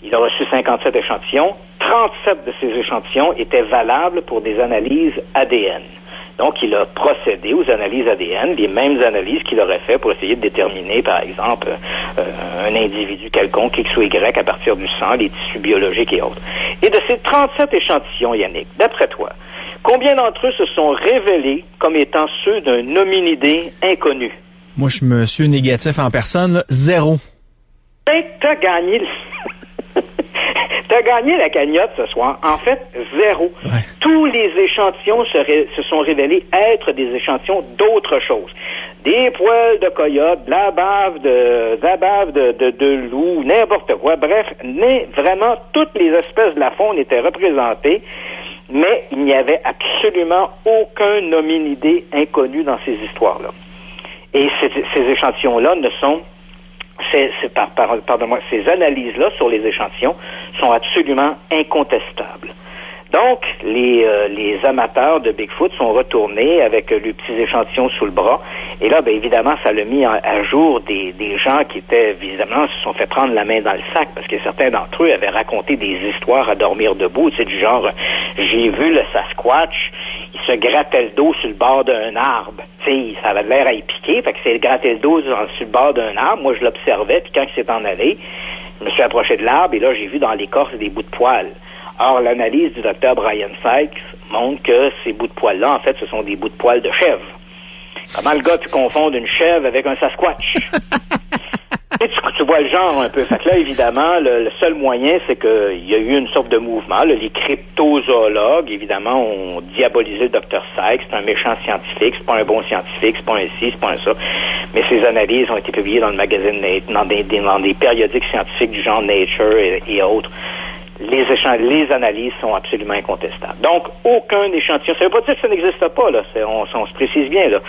Il a reçu 57 échantillons. 37 de ces échantillons étaient valables pour des analyses ADN. Donc, il a procédé aux analyses ADN, les mêmes analyses qu'il aurait fait pour essayer de déterminer, par exemple, un individu quelconque, X ou Y, à partir du sang, les tissus biologiques et autres. Et de ces 37 échantillons, Yannick, d'après toi, combien d'entre eux se sont révélés comme étant ceux d'un hominidé inconnu? Moi, je suis monsieur négatif en personne, là, 0. Ben, t'as gagné T'as gagné la cagnotte ce soir. En fait, 0. Ouais. Tous les échantillons se sont révélés être des échantillons d'autre chose. Des poils de coyote, de la bave de loup, n'importe quoi. Bref, vraiment, toutes les espèces de la faune étaient représentées, mais il n'y avait absolument aucun hominidé inconnu dans ces histoires-là. Et ces échantillons-là ne sont... Pardonne-moi, ces analyses-là sur les échantillons sont absolument incontestables. Donc, les amateurs de Bigfoot sont retournés avec les petits échantillons sous le bras. Et là, ben évidemment, ça l'a mis à jour des gens qui étaient, évidemment, se sont fait prendre la main dans le sac parce que certains d'entre eux avaient raconté des histoires à dormir debout. C'est du genre, j'ai vu le Sasquatch, il se grattait le dos sur le bord d'un arbre. Tu sais, ça avait l'air à y piquer, fait que c'est gratté le dos sur le bord d'un arbre. Moi, je l'observais, puis quand il s'est en allé, je me suis approché de l'arbre et là, j'ai vu dans l'écorce des bouts de poils. Or, l'analyse du docteur Brian Sykes montre que ces bouts de poils-là, en fait, ce sont des bouts de poils de chèvre. Comment le gars, tu confonds une chèvre avec un Sasquatch? tu vois le genre un peu. Fait que là, évidemment, le seul moyen, c'est qu'il y a eu une sorte de mouvement. Là, les cryptozoologues, évidemment, ont diabolisé le docteur Sykes. C'est un méchant scientifique, c'est pas un bon scientifique, c'est pas un ci, c'est pas un ça. Mais ces analyses ont été publiées dans le magazine dans des périodiques scientifiques du genre Nature et autres. Les analyses sont absolument incontestables. Donc, aucun échantillon. Ça veut pas dire que ça n'existe pas, là. On se précise bien, là.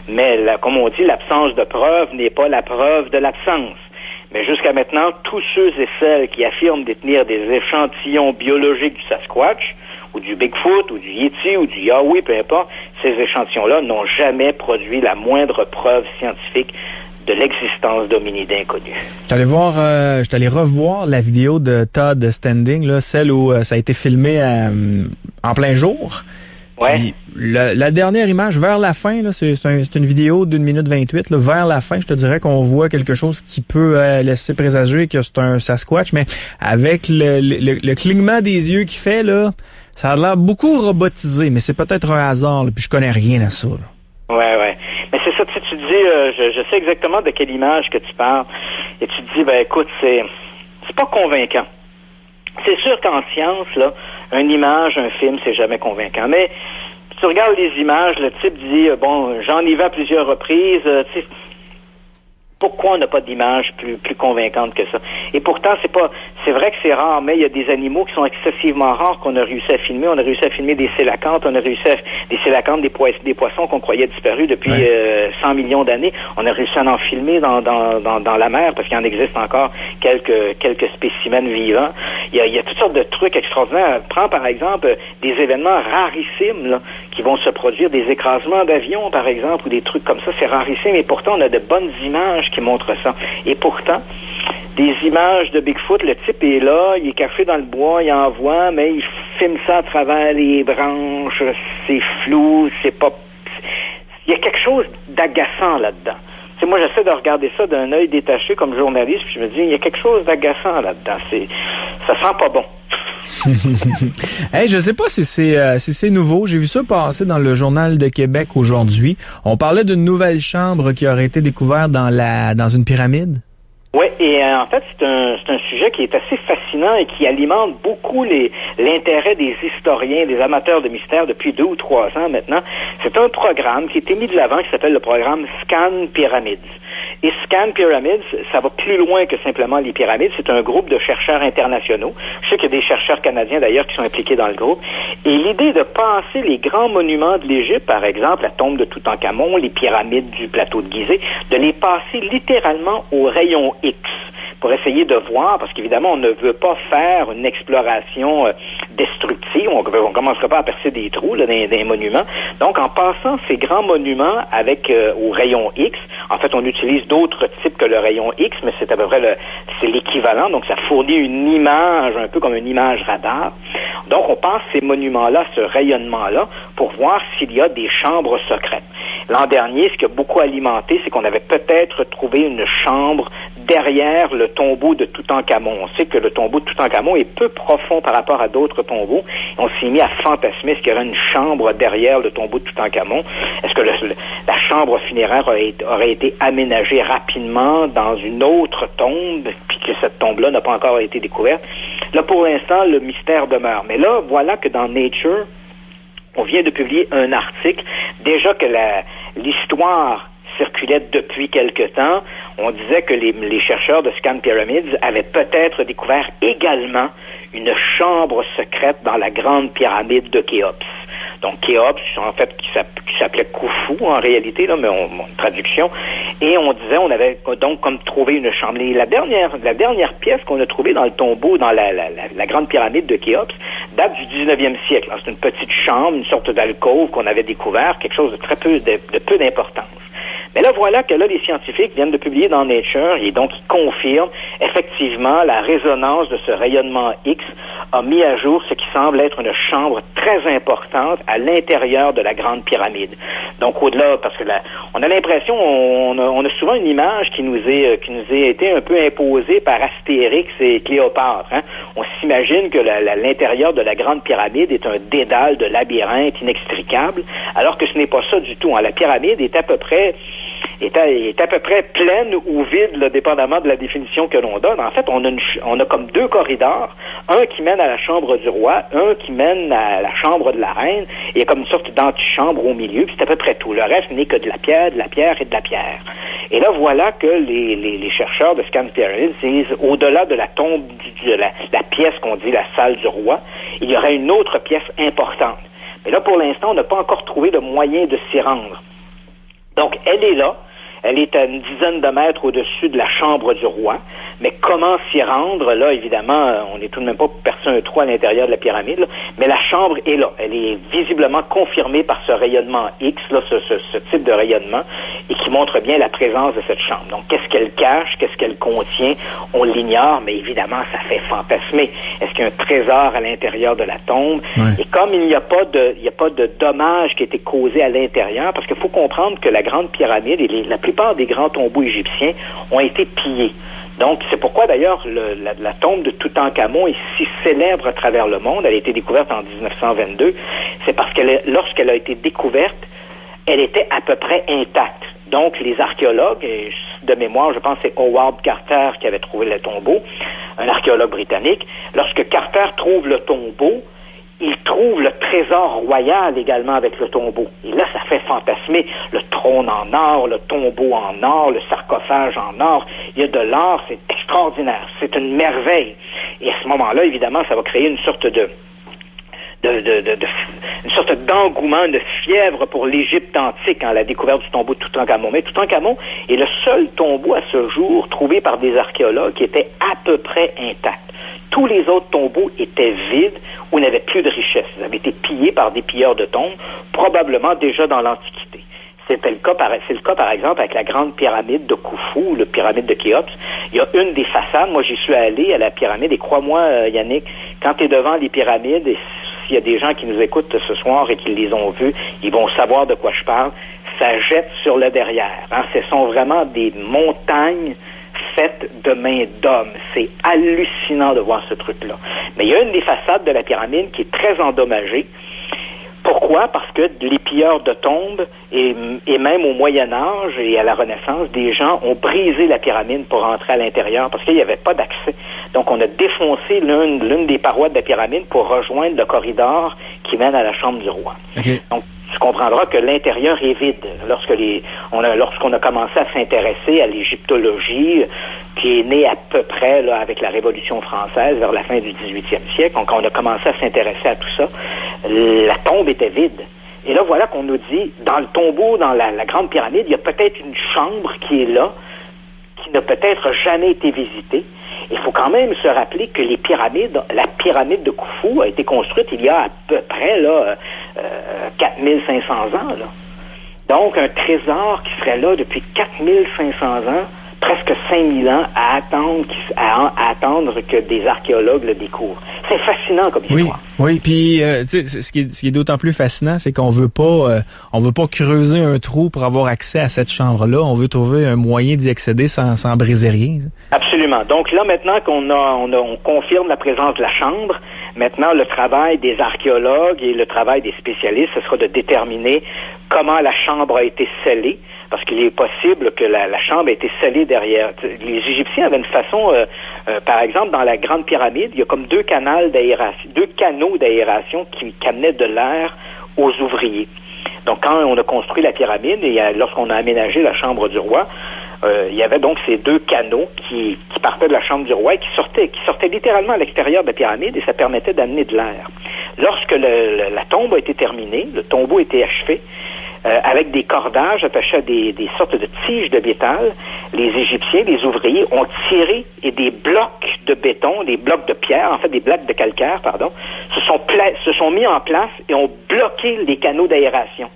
Mais, comme on dit, l'absence de preuve n'est pas la preuve de l'absence. Mais jusqu'à maintenant, tous ceux et celles qui affirment détenir des échantillons biologiques du Sasquatch, ou du Bigfoot, ou du Yeti, ou du Yowie, peu importe, ces échantillons-là n'ont jamais produit la moindre preuve scientifique de l'existence d'hominidés inconnus. Je suis allé revoir la vidéo de Todd Standing, là, celle où ça a été filmé en plein jour. Ouais. Puis, la dernière image, vers la fin, là, c'est une vidéo d'1 minute 28. Là, vers la fin, je te dirais qu'on voit quelque chose qui peut laisser présager que c'est un Sasquatch, mais avec le clignement des yeux qu'il fait, là, ça a l'air beaucoup robotisé, mais c'est peut-être un hasard, là, puis je connais rien à ça. Là. Ouais. Mais c'est ça, tu dis, je sais exactement de quelle image que tu parles, et tu te dis, ben écoute, c'est pas convaincant. C'est sûr qu'en science, là, une image, un film, c'est jamais convaincant. Mais tu regardes les images, le type dit, bon, j'en ai vu à plusieurs reprises, tu sais, pourquoi on n'a pas d'image plus convaincante que ça? Et pourtant, c'est vrai que c'est rare, mais il y a des animaux qui sont excessivement rares qu'on a réussi à filmer. On a réussi à filmer des sélacantes, des poissons qu'on croyait disparus depuis 100 millions d'années. On a réussi à en filmer dans la mer parce qu'il en existe encore quelques spécimens vivants. Il y a toutes sortes de trucs extraordinaires. Prends par exemple des événements rarissimes là, qui vont se produire, des écrasements d'avions par exemple, ou des trucs comme ça. C'est rarissime et pourtant on a de bonnes images qui montrent ça. Et pourtant, des images de Bigfoot, le type est là, il est caché dans le bois, il envoie, mais il filme ça à travers les branches, c'est flou, c'est pas... Il y a quelque chose d'agaçant là-dedans. Tu sais, moi, j'essaie de regarder ça d'un œil détaché comme journaliste, puis je me dis, il y a quelque chose d'agaçant là-dedans. Ça sent pas bon. Hey, je sais pas si c'est nouveau. J'ai vu ça passer dans le Journal de Québec aujourd'hui. On parlait d'une nouvelle chambre qui aurait été découverte dans une pyramide. Oui, et en fait, c'est un sujet qui est assez fascinant et qui alimente beaucoup l'intérêt des historiens, des amateurs de mystère depuis 2 ou 3 ans maintenant. C'est un programme qui a été mis de l'avant qui s'appelle le programme Scan Pyramids. Et Scan Pyramids, ça va plus loin que simplement les pyramides. C'est un groupe de chercheurs internationaux. Je sais qu'il y a des chercheurs canadiens d'ailleurs qui sont impliqués dans le groupe. Et l'idée de passer les grands monuments de l'Égypte, par exemple la tombe de Toutankhamon, les pyramides du plateau de Gizeh, de les passer littéralement au rayon X pour essayer de voir, parce qu'évidemment, on ne veut pas faire une exploration destructive. On ne commencera pas à percer des trous là, dans les monuments. Donc, en passant ces grands monuments avec au rayon X, en fait, on utilise d'autres types que le rayon X, mais c'est à peu près c'est l'équivalent. Donc, ça fournit une image, un peu comme une image radar. Donc, on passe ces monuments-là, ce rayonnement-là, pour voir s'il y a des chambres secrètes. L'an dernier, ce qui a beaucoup alimenté, c'est qu'on avait peut-être trouvé une chambre derrière le tombeau de Toutankhamon. On sait que le tombeau de Toutankhamon est peu profond par rapport à d'autres tombeaux. On s'est mis à fantasmer est-ce qu'il y aurait une chambre derrière le tombeau de Toutankhamon. Est-ce que la chambre funéraire aurait été aménagée rapidement dans une autre tombe, puis que cette tombe-là n'a pas encore été découverte? Là, pour l'instant, le mystère demeure. Mais là, voilà que dans Nature, on vient de publier un article. Déjà que l'histoire circulait depuis quelque temps, on disait que les chercheurs de Scan Pyramids avaient peut-être découvert également une chambre secrète dans la grande pyramide de Khéops. Donc Khéops, en fait, qui s'appelait Khufu en réalité, là, mais une traduction. Et on disait, on avait donc comme trouvé une chambre. Et la dernière pièce qu'on a trouvée dans le tombeau, dans la grande pyramide de Khéops, date du 19e siècle. Alors, c'est une petite chambre, une sorte d'alcôve qu'on avait découvert, quelque chose de peu d'importance. Mais là, voilà que là, les scientifiques viennent de publier dans Nature et donc ils confirment effectivement la résonance de ce rayonnement X a mis à jour ce qui semble être une chambre très importante à l'intérieur de la grande pyramide. Donc au-delà, parce que on a l'impression, on a souvent une image qui nous est été un peu imposée par Astérix et Cléopâtre. Hein? On s'imagine que l'intérieur de la grande pyramide est un dédale de labyrinthe inextricable, alors que ce n'est pas ça du tout. Hein? La pyramide est à peu près pleine ou vide, là, dépendamment de la définition que l'on donne. En fait, on a comme deux corridors, un qui mène à la chambre du roi, un qui mène à la chambre de la reine. Il y a comme une sorte d'antichambre au milieu, puis c'est à peu près tout. Le reste n'est que de la pierre et de la pierre. Et là, voilà que les chercheurs de Scan Pyramids disent, au-delà de la tombe, de la pièce qu'on dit la salle du roi, il y aurait une autre pièce importante. Mais là, pour l'instant, on n'a pas encore trouvé de moyen de s'y rendre. Donc, elle est là. Elle est à une dizaine de mètres au-dessus de la chambre du roi. Mais comment s'y rendre? Là, évidemment, on n'est tout de même pas percé un trou à l'intérieur de la pyramide, là, mais la chambre est là. Elle est visiblement confirmée par ce rayonnement X, là, ce type de rayonnement, et qui montre bien la présence de cette chambre. Donc, qu'est-ce qu'elle cache? Qu'est-ce qu'elle contient? On l'ignore, mais évidemment, ça fait fantasmer. Est-ce qu'il y a un trésor à l'intérieur de la tombe? Ouais. Et comme il n'y a pas de dommage qui a été causé à l'intérieur, parce qu'il faut comprendre que la grande pyramide et la plupart des grands tombeaux égyptiens ont été pillés. Donc, c'est pourquoi, d'ailleurs, la tombe de Toutankhamon est si célèbre à travers le monde. Elle a été découverte en 1922. C'est parce lorsqu'elle a été découverte, elle était à peu près intacte. Donc, les archéologues, et de mémoire, je pense que c'est Howard Carter qui avait trouvé le tombeau, un archéologue britannique. Lorsque Carter trouve le tombeau, il trouve le trésor royal également avec le tombeau. Et là, ça fait fantasmer le trône en or, le tombeau en or, le sarcophage en or. Il y a de l'or, c'est extraordinaire. C'est une merveille. Et à ce moment-là, évidemment, ça va créer une sorte d'engouement, de fièvre pour l'Égypte antique, la découverte du tombeau de Toutankhamon. Mais Toutankhamon est le seul tombeau à ce jour trouvé par des archéologues qui était à peu près intact. Tous les autres tombeaux étaient vides ou n'avaient plus de richesse. Ils avaient été pillés par des pilleurs de tombes, probablement déjà dans l'Antiquité. C'est le cas, par exemple, avec la grande pyramide de Khufu, la pyramide de Khéops. Il y a une des façades, moi j'y suis allé à la pyramide, et crois-moi, Yannick, quand tu es devant les pyramides, et s'il y a des gens qui nous écoutent ce soir et qui les ont vues, ils vont savoir de quoi je parle, ça jette sur le derrière. Hein? Ce sont vraiment des montagnes faites de mains d'hommes. C'est hallucinant de voir ce truc-là. Mais il y a une des façades de la pyramide qui est très endommagée. Pourquoi? Parce que les pilleurs de tombes, et même au Moyen-Âge et à la Renaissance, des gens ont brisé la pyramide pour entrer à l'intérieur parce qu'il n'y avait pas d'accès. Donc, on a défoncé l'une des parois de la pyramide pour rejoindre le corridor qui mène à la chambre du roi. Okay. Donc, tu comprendras que l'intérieur est vide. Lorsqu'on a commencé à s'intéresser à l'égyptologie, qui est née à peu près là, avec la Révolution française vers la fin du 18e siècle, donc on a commencé à s'intéresser à tout ça, la tombe était vide. Et là, voilà qu'on nous dit, dans le tombeau, dans la grande pyramide, il y a peut-être une chambre qui est là, qui n'a peut-être jamais été visitée. Il faut quand même se rappeler que la pyramide de Khufu a été construite il y a à peu près 4500 ans. Là. Donc, un trésor qui serait là depuis 4500 ans, presque 5000 ans, à attendre que des archéologues le découvrent. C'est fascinant comme histoire. Oui, puis ce qui est d'autant plus fascinant, c'est qu'on veut pas creuser un trou pour avoir accès à cette chambre-là. On veut trouver un moyen d'y accéder sans briser rien. Absolument. Donc là, maintenant on confirme la présence de la chambre, maintenant le travail des archéologues et le travail des spécialistes, ce sera de déterminer comment la chambre a été scellée, parce qu'il est possible que la chambre ait été scellée derrière. Les Égyptiens avaient une façon, par exemple, dans la Grande Pyramide, il y a comme deux canaux d'aération qui amenaient de l'air aux ouvriers. Donc, quand on a construit la pyramide et lorsqu'on a aménagé la chambre du roi, il y avait donc ces deux canaux qui partaient de la chambre du roi et qui sortaient littéralement à l'extérieur de la pyramide, et ça permettait d'amener de l'air. Lorsque la tombe a été terminée, le tombeau a été achevé, avec des cordages attachés à des sortes de tiges de métal, les Égyptiens, les ouvriers, ont tiré et des blocs de béton, des blocs de pierre, en fait des blocs de calcaire, pardon, se sont mis en place et ont bloqué les canaux d'aération.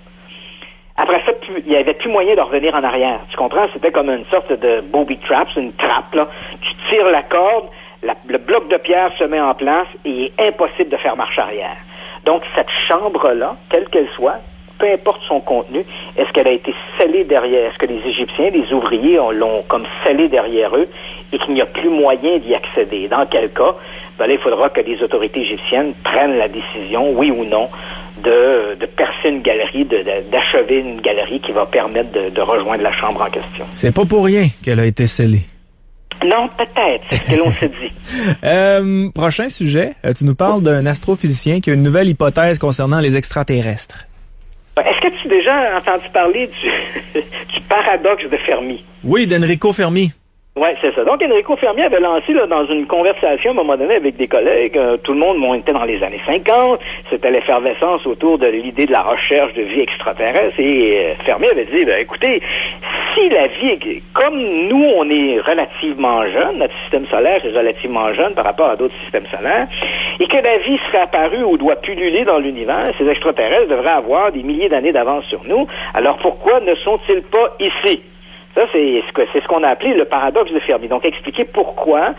Après ça, il n'y avait plus moyen de revenir en arrière. Tu comprends? C'était comme une sorte de booby traps, une trappe, là. Tu tires la corde, le bloc de pierre se met en place et il est impossible de faire marche arrière. Donc, cette chambre-là, quelle qu'elle soit, peu importe son contenu, est-ce qu'elle a été scellée derrière? Est-ce que les Égyptiens, les ouvriers, l'ont comme scellée derrière eux et qu'il n'y a plus moyen d'y accéder? Dans quel cas, là, il faudra que les autorités égyptiennes prennent la décision, oui ou non, de percer une galerie, d'achever une galerie qui va permettre de rejoindre la chambre en question. C'est pas pour rien qu'elle a été scellée. Non, peut-être, c'est ce que l'on s'est dit. Prochain sujet, tu nous parles d'un astrophysicien qui a une nouvelle hypothèse concernant les extraterrestres. Est-ce que tu as déjà entendu parler du paradoxe de Fermi? Oui, d'Enrico Fermi. Oui, c'est ça. Donc, Enrico Fermi avait lancé dans une conversation à un moment donné avec des collègues, tout le monde était dans les années 50, c'était l'effervescence autour de l'idée de la recherche de vie extraterrestre, et Fermi avait dit, écoutez, si la vie, comme nous, on est relativement jeune, notre système solaire est relativement jeune par rapport à d'autres systèmes solaires, et que la vie serait apparue ou doit pulluler dans l'univers, ces extraterrestres devraient avoir des milliers d'années d'avance sur nous, alors pourquoi ne sont-ils pas ici? Ça, c'est ce qu'on a appelé le paradoxe de Fermi. Donc, expliquer pourquoi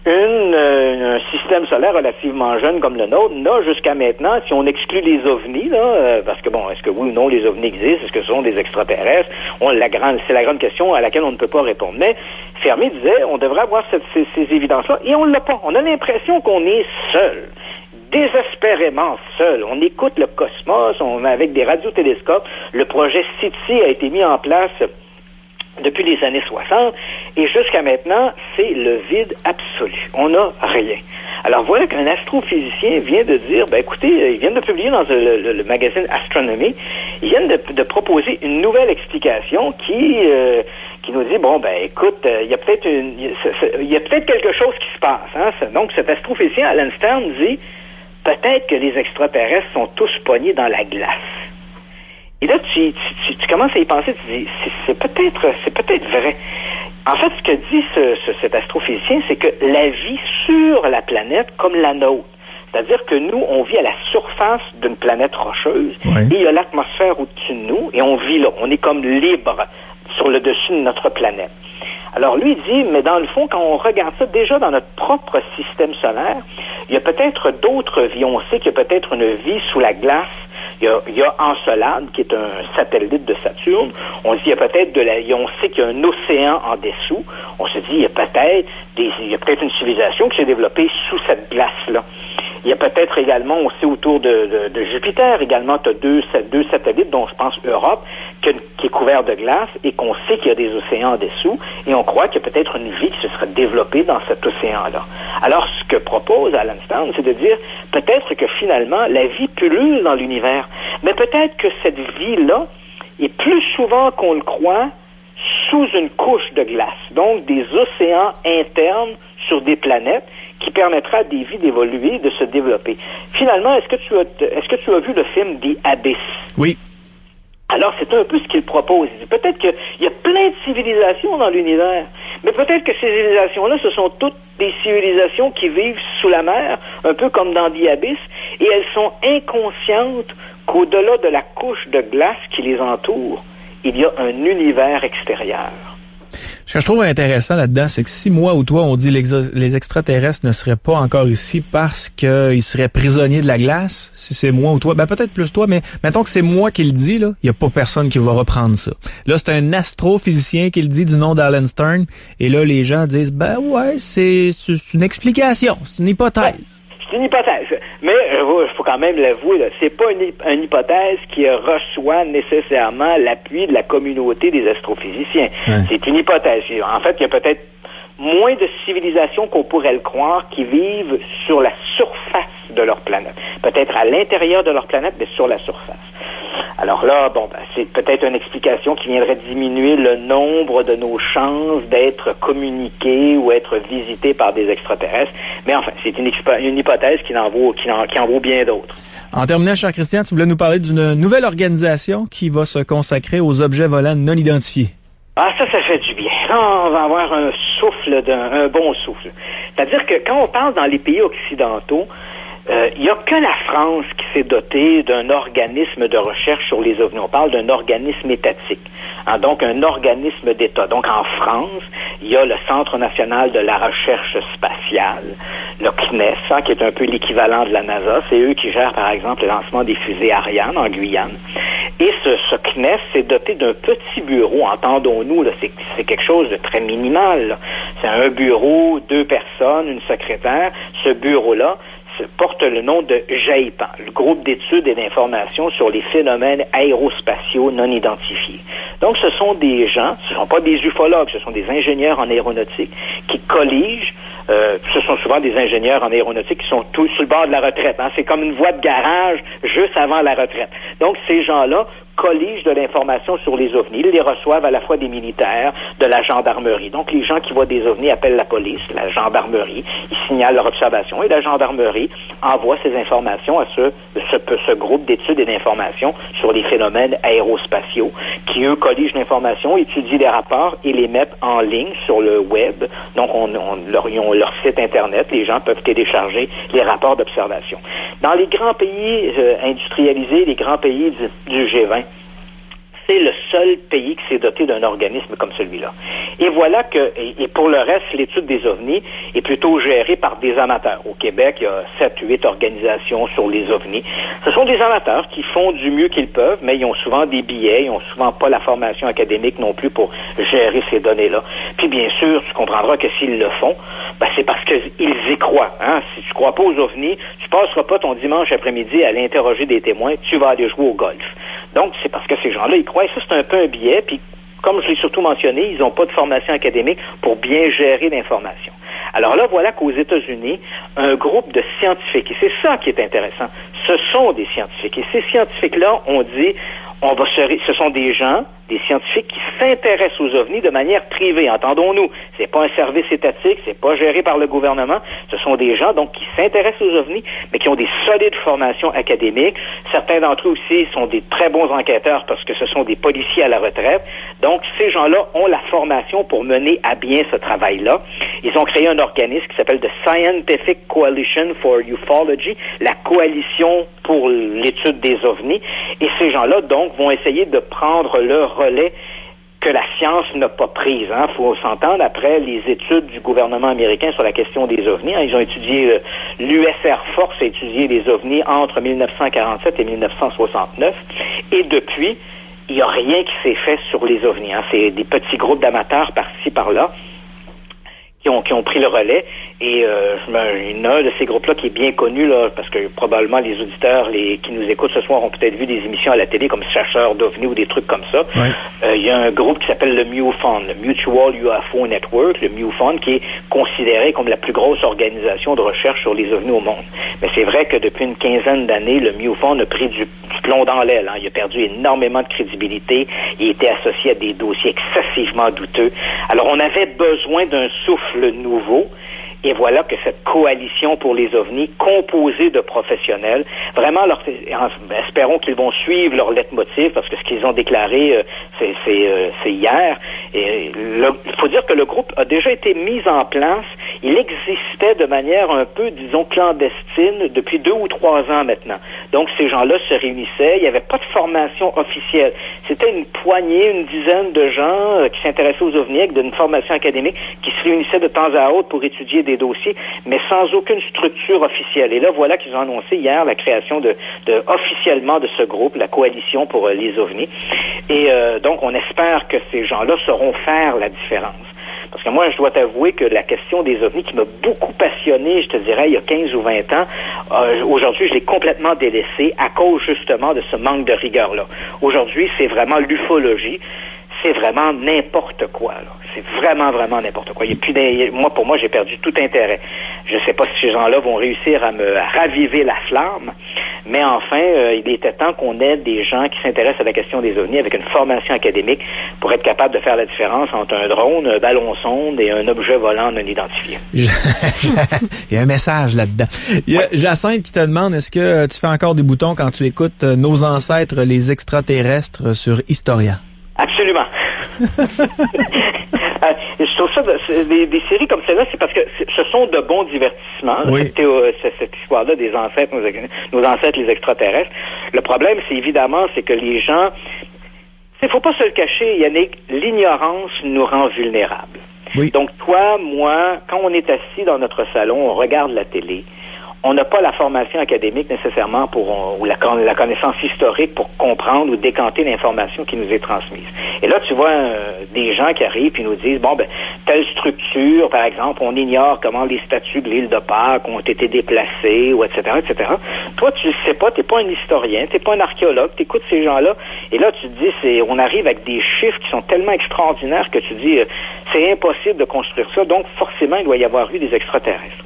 un système solaire relativement jeune comme le nôtre n'a jusqu'à maintenant, si on exclut les ovnis, là, parce que est-ce que oui ou non les ovnis existent, est-ce que ce sont des extraterrestres? C'est la grande question à laquelle on ne peut pas répondre. Mais Fermi disait, on devrait avoir ces évidences-là, et on l'a pas. On a l'impression qu'on est seul. Désespérément seul. On écoute le cosmos, avec des radiotélescopes. Le projet SETI a été mis en place depuis les années 60, et jusqu'à maintenant, c'est le vide absolu. On n'a rien. Alors voilà qu'un astrophysicien vient de dire, écoutez, il vient de publier dans le magazine Astronomy, il vient de proposer une nouvelle explication qui nous dit, écoute, il y a peut-être quelque chose qui se passe. Hein? Donc cet astrophysicien, Alan Stern, dit, peut-être que les extraterrestres sont tous pognés dans la glace. Et là, tu commences à y penser, tu dis, c'est peut-être vrai. En fait, ce que dit cet astrophysicien, c'est que la vie sur la planète, comme la nôtre, c'est-à-dire que nous, on vit à la surface d'une planète rocheuse, oui, et il y a l'atmosphère au-dessus de nous, et on vit là. On est comme libre sur le dessus de notre planète. Alors lui dit, mais dans le fond, quand on regarde ça déjà dans notre propre système solaire, il y a peut-être d'autres vies. On sait qu'il y a peut-être une vie sous la glace. Il y a Encelade, qui est un satellite de Saturne. On dit, on sait qu'il y a un océan en dessous. On se dit, il y a peut-être une civilisation qui s'est développée sous cette glace-là. Il y a peut-être également, on sait autour de Jupiter, également, tu as deux satellites, dont je pense Europe, qui est couvert de glace, et qu'on sait qu'il y a des océans en dessous, et on croit qu'il y a peut-être une vie qui se serait développée dans cet océan-là. Alors, ce que propose Alan Stern, c'est de dire, peut-être que finalement, la vie pullule dans l'univers, mais peut-être que cette vie-là est plus souvent qu'on le croit sous une couche de glace, donc des océans internes sur des planètes, qui permettra à des vies d'évoluer, de se développer. Finalement, est-ce que tu as vu le film The Abyss? Oui. Alors, c'est un peu ce qu'il propose. Il dit peut-être qu'il y a plein de civilisations dans l'univers, mais peut-être que ces civilisations-là, ce sont toutes des civilisations qui vivent sous la mer, un peu comme dans The Abyss, et elles sont inconscientes qu'au-delà de la couche de glace qui les entoure, il y a un univers extérieur. Ce que je trouve intéressant là-dedans, c'est que si moi ou toi, on dit les extraterrestres ne seraient pas encore ici parce qu'ils seraient prisonniers de la glace, si c'est moi ou toi, ben peut-être plus toi, mais mettons que c'est moi qui le dis, là, il n'y a pas personne qui va reprendre ça. Là, c'est un astrophysicien qui le dit du nom d'Alan Stern, et là, les gens disent, ben ouais, c'est une explication, c'est une hypothèse. C'est une hypothèse, mais il faut quand même l'avouer, là, c'est pas une hypothèse qui reçoit nécessairement l'appui de la communauté des astrophysiciens. Ouais. C'est une hypothèse. En fait, il y a peut-être moins de civilisations qu'on pourrait le croire qui vivent sur la surface de leur planète. Peut-être à l'intérieur de leur planète, mais sur la surface. Alors là, c'est peut-être une explication qui viendrait diminuer le nombre de nos chances d'être communiqués ou être visités par des extraterrestres. Mais enfin, c'est une hypothèse qui en vaut bien d'autres. En terminant, cher Christian, tu voulais nous parler d'une nouvelle organisation qui va se consacrer aux objets volants non identifiés. Ah, ça fait du bien. Là, on va avoir un bon souffle. C'est-à-dire que quand on parle dans les pays occidentaux, il n'y a que la France qui s'est dotée d'un organisme de recherche sur les ovnis. On parle d'un organisme étatique, donc un organisme d'État. Donc en France, il y a le Centre national de la recherche spatiale, le CNES, qui est un peu l'équivalent de la NASA. C'est eux qui gèrent, par exemple, le lancement des fusées Ariane en Guyane. Et ce CNES s'est doté d'un petit bureau, entendons-nous, là, c'est quelque chose de très minimal, là. C'est un bureau, 2 personnes, une secrétaire. Ce bureau-là porte le nom de GEIPAN, le groupe d'études et d'informations sur les phénomènes aérospatiaux non identifiés. Donc, ce sont des gens, ce ne sont pas des ufologues, ce sont des ingénieurs en aéronautique qui colligent. Ce sont souvent des ingénieurs en aéronautique qui sont tous sur le bord de la retraite. C'est comme une voie de garage juste avant la retraite. Donc, ces gens-là colligent de l'information sur les ovnis. Ils les reçoivent à la fois des militaires, de la gendarmerie. Donc, les gens qui voient des ovnis appellent la police, la gendarmerie. Ils signalent leur observation et la gendarmerie envoie ces informations à ce groupe d'études et d'informations sur les phénomènes aérospatiaux qui, eux, colligent l'information, étudient les rapports et les mettent en ligne sur le web. Donc, ils ont leur site Internet. Les gens peuvent télécharger les rapports d'observation. Dans les grands pays industrialisés, les grands pays du G20, c'est le seul pays qui s'est doté d'un organisme comme celui-là. Et voilà et pour le reste, l'étude des ovnis est plutôt gérée par des amateurs. Au Québec, il y a 7-8 organisations sur les ovnis. Ce sont des amateurs qui font du mieux qu'ils peuvent, mais ils ont souvent des billets, ils ont souvent pas la formation académique non plus pour gérer ces données-là. Puis bien sûr, tu comprendras que s'ils le font, c'est parce qu'ils y croient. Si tu crois pas aux ovnis, tu passeras pas ton dimanche après-midi à aller interroger des témoins, tu vas aller jouer au golf. Donc, c'est parce que ces gens-là, ils croient. Et ça, c'est un peu un biais. Puis, comme je l'ai surtout mentionné, ils n'ont pas de formation académique pour bien gérer l'information. Alors là, voilà qu'aux États-Unis, un groupe de scientifiques, et c'est ça qui est intéressant, ce sont des scientifiques. Et ces scientifiques-là, on dit, ce sont des gens, des scientifiques qui s'intéressent aux ovnis de manière privée, entendons-nous. C'est pas un service étatique, c'est pas géré par le gouvernement. Ce sont des gens, donc, qui s'intéressent aux ovnis, mais qui ont des solides formations académiques. Certains d'entre eux aussi sont des très bons enquêteurs parce que ce sont des policiers à la retraite. Donc, ces gens-là ont la formation pour mener à bien ce travail-là. Ils ont créé un organisme qui s'appelle The Scientific Coalition for Ufology, la coalition pour l'étude des ovnis. Et ces gens-là, donc, vont essayer de prendre le relais que la science n'a pas prise. Faut s'entendre, après les études du gouvernement américain sur la question des ovnis, ils ont étudié, l'US Air Force a étudié les ovnis entre 1947 et 1969, et depuis, il n'y a rien qui s'est fait sur les ovnis. C'est des petits groupes d'amateurs par-ci, par-là, qui ont pris le relais. Et il y en a un de ces groupes-là qui est bien connu, là, parce que probablement les auditeurs qui nous écoutent ce soir ont peut-être vu des émissions à la télé comme Chercheurs d'OVNI ou des trucs comme ça. Ouais. Il y a un groupe qui s'appelle le MUFON, le Mutual UFO Network, le MUFON, qui est considéré comme la plus grosse organisation de recherche sur les ovnis au monde. Mais c'est vrai que depuis une quinzaine d'années, le MUFON a pris du plomb dans l'aile. Il a perdu énormément de crédibilité. Il était associé à des dossiers excessivement douteux. Alors, on avait besoin d'un souffle nouveau. Et voilà que cette coalition pour les ovnis, composée de professionnels, vraiment, espérons qu'ils vont suivre leur leitmotiv, parce que ce qu'ils ont déclaré, c'est hier. Et il faut dire que le groupe a déjà été mis en place. il existait de manière un peu, disons, clandestine depuis 2 ou 3 ans maintenant. Donc, ces gens-là se réunissaient, il n'y avait pas de formation officielle. C'était une poignée, une dizaine de gens qui s'intéressaient aux ovnis avec d'une formation académique qui se réunissaient de temps à autre pour étudier des dossiers, mais sans aucune structure officielle. Et là, voilà qu'ils ont annoncé hier la création officiellement de ce groupe, la Coalition pour les ovnis. Et donc, on espère que ces gens-là sauront faire la différence. Parce que moi, je dois t'avouer que la question des ovnis qui m'a beaucoup passionné, je te dirais, il y a 15 ou 20 ans, aujourd'hui, je l'ai complètement délaissé à cause justement de ce manque de rigueur-là. Aujourd'hui, c'est vraiment l'ufologie. C'est vraiment n'importe quoi, là. C'est vraiment, vraiment n'importe quoi. Il y a plus pour moi, j'ai perdu tout intérêt. Je ne sais pas si ces gens-là vont réussir à raviver la flamme, mais enfin, il était temps qu'on ait des gens qui s'intéressent à la question des ovnis avec une formation académique pour être capable de faire la différence entre un drone, un ballon-sonde et un objet volant non identifié. Il y a un message là-dedans. Il y a Jacinthe qui te demande, est-ce que tu fais encore des boutons quand tu écoutes Nos ancêtres, les extraterrestres sur Historia? Absolument. Je trouve ça, des séries comme celle-là, c'est parce que ce sont de bons divertissements. Oui. Cette histoire-là des ancêtres, nos ancêtres, les extraterrestres. Le problème, c'est que les gens, faut pas se le cacher, Yannick, l'ignorance nous rend vulnérables. Oui. Donc toi, moi, quand on est assis dans notre salon, on regarde la télé, on n'a pas la formation académique nécessairement ou la connaissance historique pour comprendre ou décanter l'information qui nous est transmise. Et là, tu vois des gens qui arrivent et nous disent, telle structure, par exemple, on ignore comment les statues de l'île de Pâques ont été déplacées, ou etc., etc. Toi, tu le sais pas, t'es pas un historien, t'es pas un archéologue, t'écoutes ces gens-là, et là, tu te dis, on arrive avec des chiffres qui sont tellement extraordinaires que tu dis, c'est impossible de construire ça, donc forcément, il doit y avoir eu des extraterrestres.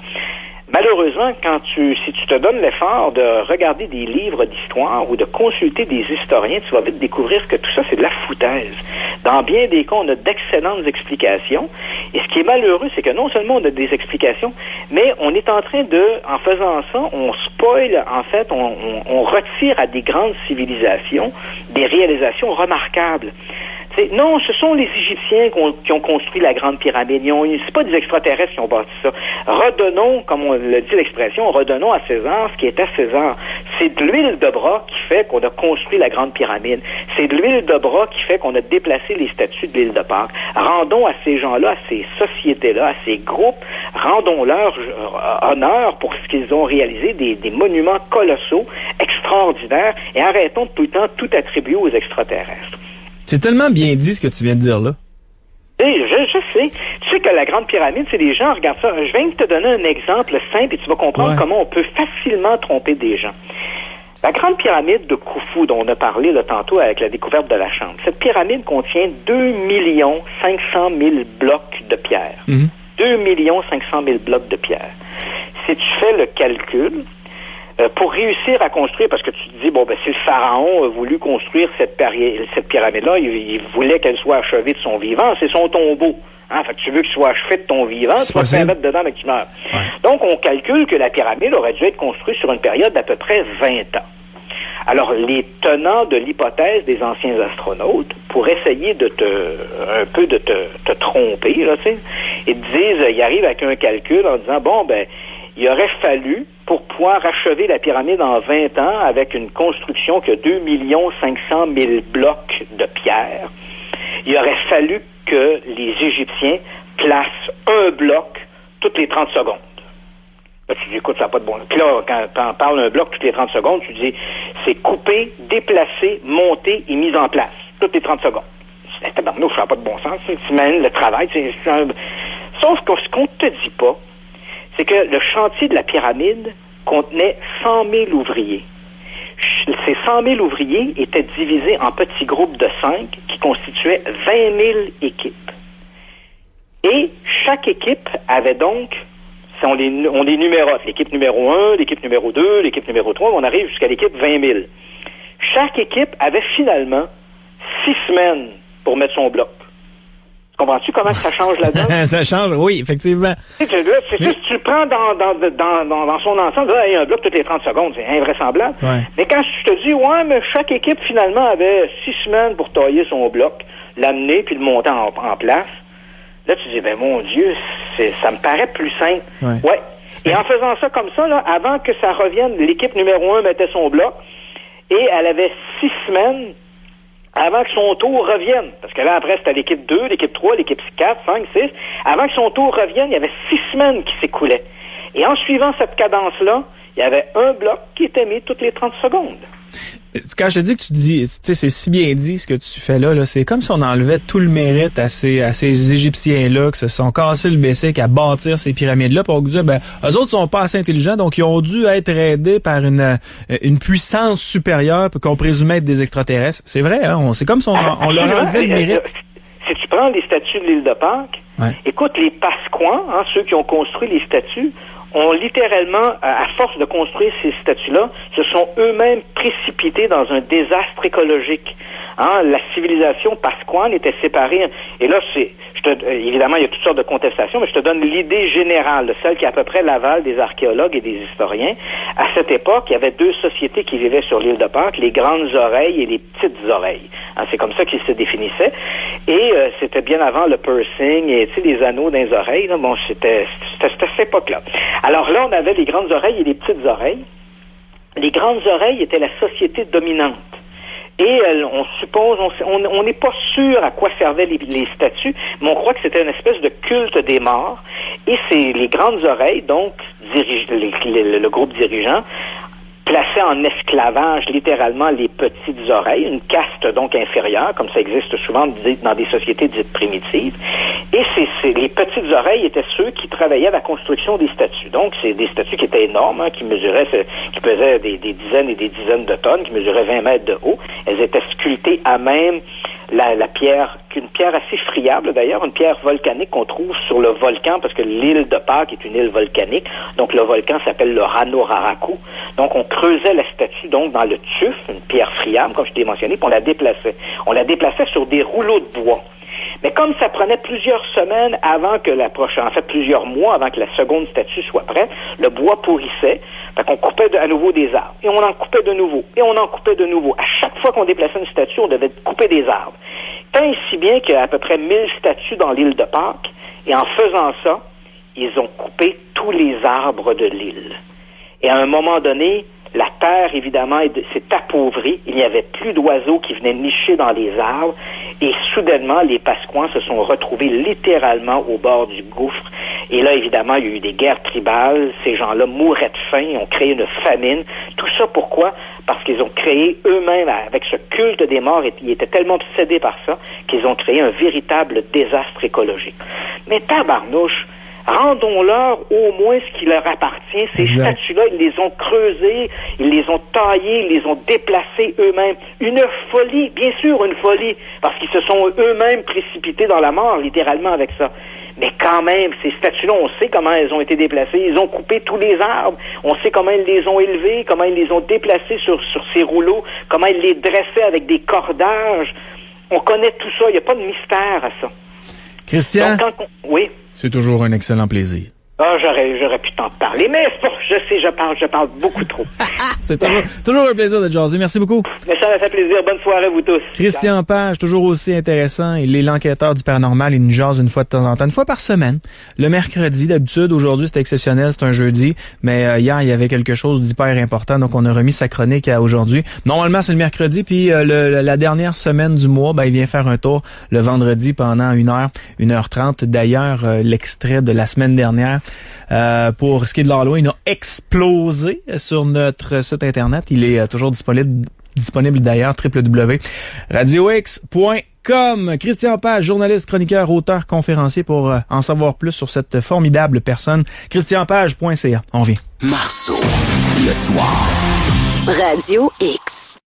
Malheureusement, si tu te donnes l'effort de regarder des livres d'histoire ou de consulter des historiens, tu vas vite découvrir que tout ça, c'est de la foutaise. Dans bien des cas, on a d'excellentes explications. Et ce qui est malheureux, c'est que non seulement on a des explications, mais on est en train en faisant ça, on spoil, en fait, on retire à des grandes civilisations des réalisations remarquables. Non, ce sont les Égyptiens qui ont construit la Grande Pyramide. C'est pas des extraterrestres qui ont bâti ça. Redonnons, comme on le dit l'expression, redonnons à César ce qui est à César. C'est de l'huile de bras qui fait qu'on a construit la Grande Pyramide. C'est de l'huile de bras qui fait qu'on a déplacé les statues de l'île de Pâques. Rendons à ces gens-là, à ces sociétés-là, à ces groupes, rendons-leur honneur pour ce qu'ils ont réalisé, des monuments colossaux, extraordinaires, et arrêtons de tout le temps tout attribuer aux extraterrestres. C'est tellement bien dit ce que tu viens de dire là. Je sais. Tu sais que la Grande Pyramide, c'est des gens, regarde ça, je viens de te donner un exemple simple et tu vas comprendre comment on peut facilement tromper des gens. La Grande Pyramide de Khufu, dont on a parlé là, tantôt avec la découverte de la Chambre, cette pyramide contient 2 500 000 blocs de pierre. 2 500 000 blocs de pierre. Si tu fais le calcul, pour réussir à construire, parce que tu te dis, si le pharaon a voulu construire cette pyramide-là, il voulait qu'elle soit achevée de son vivant, c'est son tombeau. Fait que tu veux qu'il soit achevé de ton vivant, tu vas te mettre dedans, mais tu meurs. Ouais. Donc, on calcule que la pyramide aurait dû être construite sur une période d'à peu près 20 ans. Alors, les tenants de l'hypothèse des anciens astronautes, pour essayer de te tromper, là, tu sais, ils arrivent avec un calcul en disant, il aurait fallu, pour pouvoir achever la pyramide en 20 ans avec une construction qui a 2 500 000 blocs de pierre, il aurait fallu que les Égyptiens placent un bloc toutes les 30 secondes. Là, tu dis, écoute, ça n'a pas de bon sens. Puis là, quand on parle d'un bloc toutes les 30 secondes, tu dis, c'est coupé, déplacé, monté et mis en place. Toutes les 30 secondes. Tabarnouche, ça n'a pas de bon sens. Tu imagines le travail. Sauf que ce qu'on ne te dit pas, c'est que le chantier de la pyramide contenait 100 000 ouvriers. Ces 100 000 ouvriers étaient divisés en petits groupes de 5 qui constituaient 20 000 équipes. Et chaque équipe avait donc, on les numérote, l'équipe numéro 1, l'équipe numéro 2, l'équipe numéro 3, on arrive jusqu'à l'équipe 20 000. Chaque équipe avait finalement 6 semaines pour mettre son bloc. Comprends-tu comment ça change la donne? Ça change, oui, effectivement. Si tu le prends dans son ensemble, il y a un bloc toutes les 30 secondes, c'est invraisemblable. Ouais. Mais quand je te dis, mais chaque équipe finalement avait 6 semaines pour tailler son bloc, l'amener puis le monter en place, là tu dis, mon Dieu, ça me paraît plus simple. Ouais. Et en faisant ça comme ça, là, avant que ça revienne, l'équipe numéro 1 mettait son bloc et elle avait 6 semaines avant que son tour revienne. Parce que là, après, c'était l'équipe 2, l'équipe 3, l'équipe 4, 5, 6. Avant que son tour revienne, il y avait 6 semaines qui s'écoulaient. Et en suivant cette cadence-là, il y avait un bloc qui était mis toutes les 30 secondes. Quand je te dis que tu dis, tu sais, c'est si bien dit ce que tu fais là, c'est comme si on enlevait tout le mérite à ces Égyptiens-là qui se sont cassés le bessic à bâtir ces pyramides-là, pour dire, eux autres sont pas assez intelligents, donc ils ont dû être aidés par une puissance supérieure qu'on présumait être des extraterrestres. C'est vrai, hein? C'est comme si on leur enlevait le mérite. Si tu prends les statues de l'île de Pâques, écoute, les Pasquans, ceux qui ont construit les statues, ont littéralement, à force de construire ces statues-là, se sont eux-mêmes précipités dans un désastre écologique. La civilisation pasquane était séparée. Et là, évidemment, il y a toutes sortes de contestations, mais je te donne l'idée générale, celle qui est à peu près l'aval des archéologues et des historiens. À cette époque, il y avait 2 sociétés qui vivaient sur l'île de Pâques, les grandes oreilles et les petites oreilles. C'est comme ça qu'ils se définissaient. Et c'était bien avant le piercing et les anneaux dans les oreilles. Là. Bon, c'était à cette époque-là. Alors là, on avait les grandes oreilles et les petites oreilles. Les grandes oreilles étaient la société dominante. Et on suppose, on n'est pas sûr à quoi servaient les statues, mais on croit que c'était une espèce de culte des morts. Et c'est les grandes oreilles, donc le groupe dirigeant, plaçait en esclavage littéralement les petites oreilles, une caste donc inférieure, comme ça existe souvent dans des sociétés dites primitives. Et les petites oreilles étaient ceux qui travaillaient à la construction des statues. Donc, c'est des statues qui étaient énormes, qui pesaient des dizaines et des dizaines de tonnes, qui mesuraient 20 mètres de haut. Elles étaient sculptées à même la pierre, une pierre assez friable d'ailleurs, une pierre volcanique qu'on trouve sur le volcan, parce que l'île de Pâques est une île volcanique, donc le volcan s'appelle le Rano Raraku. Donc on creusait la statue donc dans le tuf, une pierre friable, comme je t'ai mentionné, puis on la déplaçait. On la déplaçait sur des rouleaux de bois. Mais comme ça prenait plusieurs semaines avant que plusieurs mois avant que la seconde statue soit prête, le bois pourrissait. Fait qu'on coupait à nouveau des arbres. Et on en coupait de nouveau. Et on en coupait de nouveau. À chaque fois qu'on déplaçait une statue, on devait couper des arbres. Tant et si bien qu'il y a à peu près 1000 statues dans l'île de Pâques. Et en faisant ça, ils ont coupé tous les arbres de l'île. Et à un moment donné, la terre, évidemment, s'est appauvrie. Il n'y avait plus d'oiseaux qui venaient nicher dans les arbres. Et soudainement, les Pasquans se sont retrouvés littéralement au bord du gouffre. Et là, évidemment, il y a eu des guerres tribales. Ces gens-là mouraient de faim. Ils ont créé une famine. Tout ça, pourquoi? Parce qu'ils ont créé eux-mêmes, avec ce culte des morts, ils étaient tellement obsédés par ça, qu'ils ont créé un véritable désastre écologique. Mais tabarnouche, rendons-leur au moins ce qui leur appartient. Ces statues-là, ils les ont creusées, ils les ont taillées, ils les ont déplacées eux-mêmes. Une folie, bien sûr une folie, parce qu'ils se sont eux-mêmes précipités dans la mort, littéralement, avec ça. Mais quand même, ces statues-là, on sait comment elles ont été déplacées. Ils ont coupé tous les arbres. On sait comment ils les ont élevées, comment ils les ont déplacées sur ces rouleaux, comment ils les dressaient avec des cordages. On connaît tout ça. Il n'y a pas de mystère à ça. Christian, donc, oui. C'est toujours un excellent plaisir. J'aurais pu t'en parler, mais je sais, je parle beaucoup trop. C'est toujours un plaisir de jaser. Merci beaucoup. Mais ça m'a fait plaisir. Bonne soirée à vous tous. Christian Page, toujours aussi intéressant. Il est l'enquêteur du paranormal. Il nous jase une fois de temps en temps, une fois par semaine. Le mercredi, d'habitude. Aujourd'hui, c'est exceptionnel. C'est un jeudi. Mais hier, il y avait quelque chose d'hyper important. Donc, on a remis sa chronique à aujourd'hui. Normalement, c'est le mercredi. Puis, la dernière semaine du mois, il vient faire un tour le vendredi pendant 1h30. D'ailleurs, l'extrait de la semaine dernière, pour ce qui est de l'Halloween, il a explosé sur notre site internet. Il est toujours disponible d'ailleurs, www.radiox.com. Christian Page, journaliste, chroniqueur, auteur, conférencier, pour en savoir plus sur cette formidable personne. christianpage.ca. On revient. Marceau, le soir. Radio X.